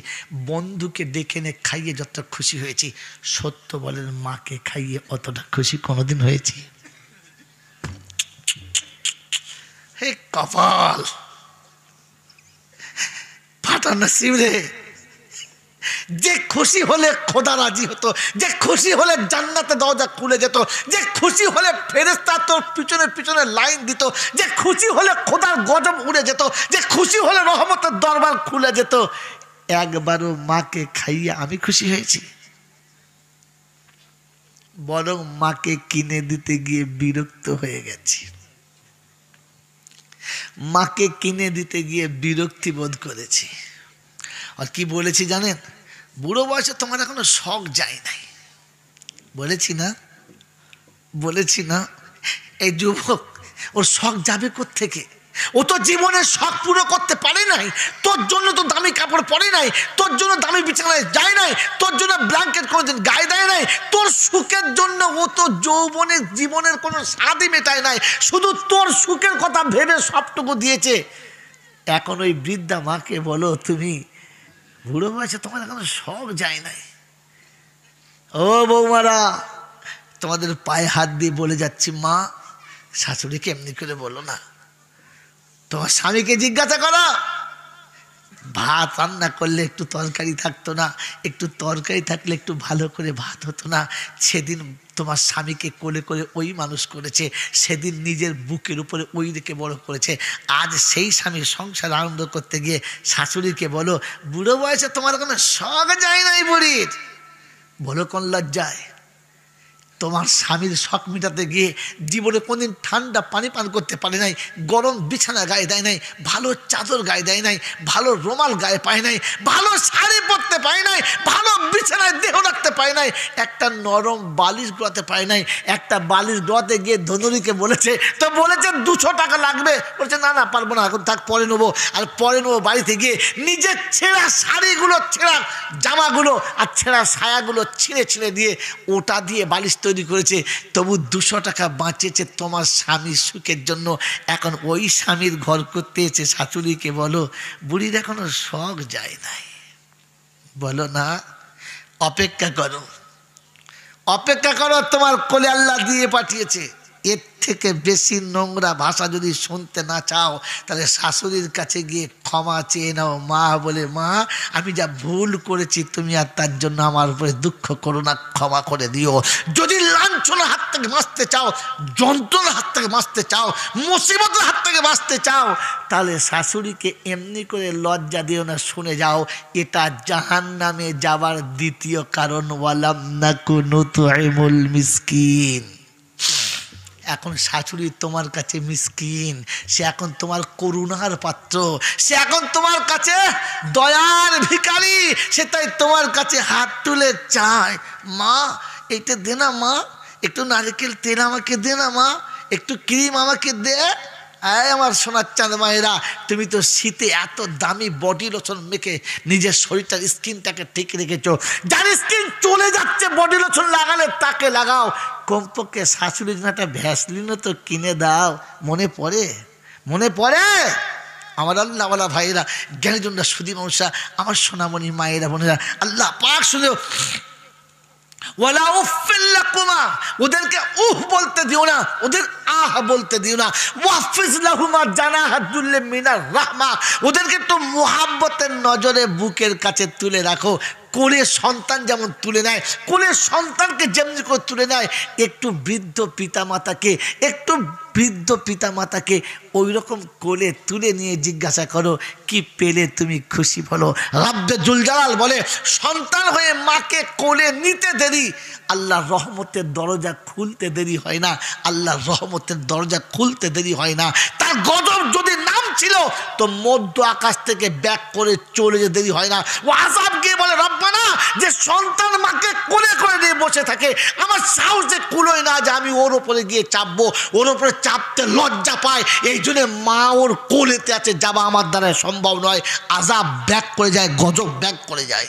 বন্ধুকে ডেকে এনে খাইয়ে যতটা খুশি হয়েছি, সত্য বলেন মাকে খাইয়ে অতটা খুশি কোনোদিন হয়েছি? হে কপাল ফাটা নসিব রে, যে খুশি হলে খোদা রাজি হতো, যে খুশি হলে জান্নাতে দরজা খুলে যেত, যে খুশি হলে ফেরেশতা তোর পিছনে পিছনে লাইন দিত, যে খুশি হলে খোদার গজব উড়ে যেত, যে খুশি হলে রহমতের দরবার খুলে যেত, একবারও মাকে খাইয়ে আমি খুশি হয়েছি? বরং মাকে কিনে দিতে গিয়ে বিরক্ত হয়ে গেছি, মাকে কিনে দিতে গিয়ে বিরক্তি বোধ করেছি। আর কি বলেছি জানেন? বুড়ো বয়সে তোমার এখনো শখ যায় নাই, বলেছি না? বলেছি না? এই যুবক ওর শখ যাবে কোত্থেকে? ও তো জীবনের শখ পুরো করতে পারে নাই, তোর জন্য তো দামি কাপড় পরে নাই, তোর জন্য দামি বিছানায় যায় নাই, তোর জন্য ব্ল্যাঙ্কেট কোনোদিন গায়ে দেয় নাই, তোর সুখের জন্য ও তো যৌবনের জীবনের কোনো স্বাদই মেটায় নাই, শুধু তোর সুখের কথা ভেবে সবটুকু দিয়েছে। এখন ওই বৃদ্ধা মাকে বলো, তুমি বুড়ো বয়সে তোমার এখনো শখ যায় নাই। ও বৌমারা, তোমাদের পায়ে হাত দিয়ে বলে যাচ্ছি, মা শাশুড়িকে এমনি করে বলো না, তোমার স্বামীকে জিজ্ঞাসা করো, ভাত রান্না করলে একটু তরকারি থাকতো না, একটু তরকারি থাকলে একটু ভালো করে ভাত হতো না। সেদিন তোমার স্বামীকে কোলে করে ওই মানুষ করেছে, সেদিন নিজের বুকের উপরে ওই রেখে বড় করেছে। আজ সেই স্বামীর সংসার আনন্দ করতে গিয়ে শাশুড়িকে বলো, বুড়ো বয়সে তোমার কোনো শখ যায় নাই বুড়ির, বলো কোন লজ্জায়? তোমার স্বামীর শখ মেটাতে গিয়ে জীবনে কোনদিন ঠান্ডা পানি পান করতে পারে নাই, গরম বিছানা গায়ে দেয় নাই, ভালো চাদর গায়ে দেয় নাই, ভালো রুমাল গায়ে পায় নাই, ভালো শাড়ি পরতে পায় নাই, ভালো বিছানায় দেহ রাখতে পায় নাই, একটা নরম বালিশ গোয়াতে পায় নাই। একটা বালিশ গোয়াতে গিয়ে ধনুরিকে বলেছে, তো বলেছে 200 টাকা লাগবে, বলছে না না পারবো না, এখন থাক পরে নেবো। আর পরে নেবো বাড়িতে গিয়ে নিজের ছেঁড়া শাড়িগুলো, ছেঁড়া জামাগুলো আর ছেঁড়া সায়াগুলো ছিঁড়ে ছিঁড়ে দিয়ে ওটা দিয়ে বালিশ তৈরি করেছে। তবু 200 টাকা বাঁচিয়েছে তোমার স্বামীর সুখের জন্য। এখন ওই স্বামীর ঘর করতে এসে শাশুড়িকে বলো, বুড়ির এখনো শখ যায় নাই, বলো না, অপেক্ষা করো, অপেক্ষা করো, তোমার কোলে আল্লাহ দিয়ে পাঠিয়েছে। এর থেকে বেশি নোংরা ভাষা যদি শুনতে না চাও, তাহলে শাশুড়ির কাছে গিয়ে ক্ষমা চেয়ে নাও, মা বলে, মা আমি যা ভুল করেছি তুমি আর তার জন্য আমার উপরে দুঃখ করো না, ক্ষমা করে দিও। যদি লাঞ্ছনার হাত থেকে বাঁচতে চাও, যন্ত্রণার হাত থেকে বাঁচতে চাও, মুসিবতের হাত থেকে বাঁচতে চাও, তাহলে শাশুড়িকে এমনি করে লজ্জা দিও না, শুনে যাও, এটা জাহান্নামে যাবার দ্বিতীয় কারণ, ওয়ালাম নাকু নুতইমুল মিসকিন। এখন শাশুড়ি তোমার কাছে মিসকিন, সে এখন তোমার করুণার পাত্র, সে এখন তোমার কাছে দয়ার ভিখারি, সে তাই তোমার কাছে হাত তুলে চায়, মা এইটা দে না, মা একটু নারকেল তেল আমাকে দে না, মা একটু ক্রিম আমাকে দে। আয় আমার সোনার চাঁদ মায়েরা, তুমি তো শীতে এত দামি বডি লোশন মেখে নিজের শরীরটার স্কিনটাকে ঠিক রেখেছো, যার স্কিন চলে যাচ্ছে বডি লোশন লাগালে তাকে লাগাও, কমপক্ষে শাশুড়ির জন্য একটা ভ্যাসলিনও তো কিনে দাও। মনে পড়ে? মনে পড়ে? আমার আল্লাহওয়ালা ভাইয়েরা, জ্ঞানীজনরা, সুধী মানুষরা, আমার সোনামণি মায়েরা, বোনেরা, আল্লাহ পাক শুনে ওয়ালা উফিল্লাকুমা, ওদেরকে উহ বলতে দিও না, ওদের আহ বলতে দিও না। ওয়াফিজ লাহুমা জানাহাতুল্লি মিনার রাহমা, ওদেরকে একটু মুহাব্বতের নজরে বুকের কাছে তুলে রাখো। কোলের সন্তান যেমন তুলে নেয়, কোলের সন্তানকে যেমনি করে তুলে নেয়, একটু বৃদ্ধ পিতামাতাকে ওই রকম কোলে তুলে নিয়ে জিজ্ঞাসা করো, কি পেলে তুমি খুশি বলো। রাব্বে জুলজালাল বলে, সন্তান হয়ে মাকে কোলে নিতে দেরি, আল্লাহর রহমতের দরজা খুলতে দেরি হয় না, আল্লাহর রহমতের দরজা খুলতে দেরি হয় না। তার গজব যদি নাম ছিল তো মধ্য আকাশ থেকে ব্যাক করে চলে যেতে দেরি হয় না। ও আযাব গিয়ে বলে, রব্বানা, যে সন্তান মাকে কোলে করে নিয়ে বসে থাকে, আমার সাহসে কুলোয় না যে আমি ওর ওপরে গিয়ে চাপবো, ওর ওপরে চাপতে লজ্জা পায়, এই জন্য মা ওর কোলেতে আছে, যাওয়া আমার দ্বারা সম্ভব নয়। আযাব ব্যাক করে যায়, গজব ব্যাক করে যায়।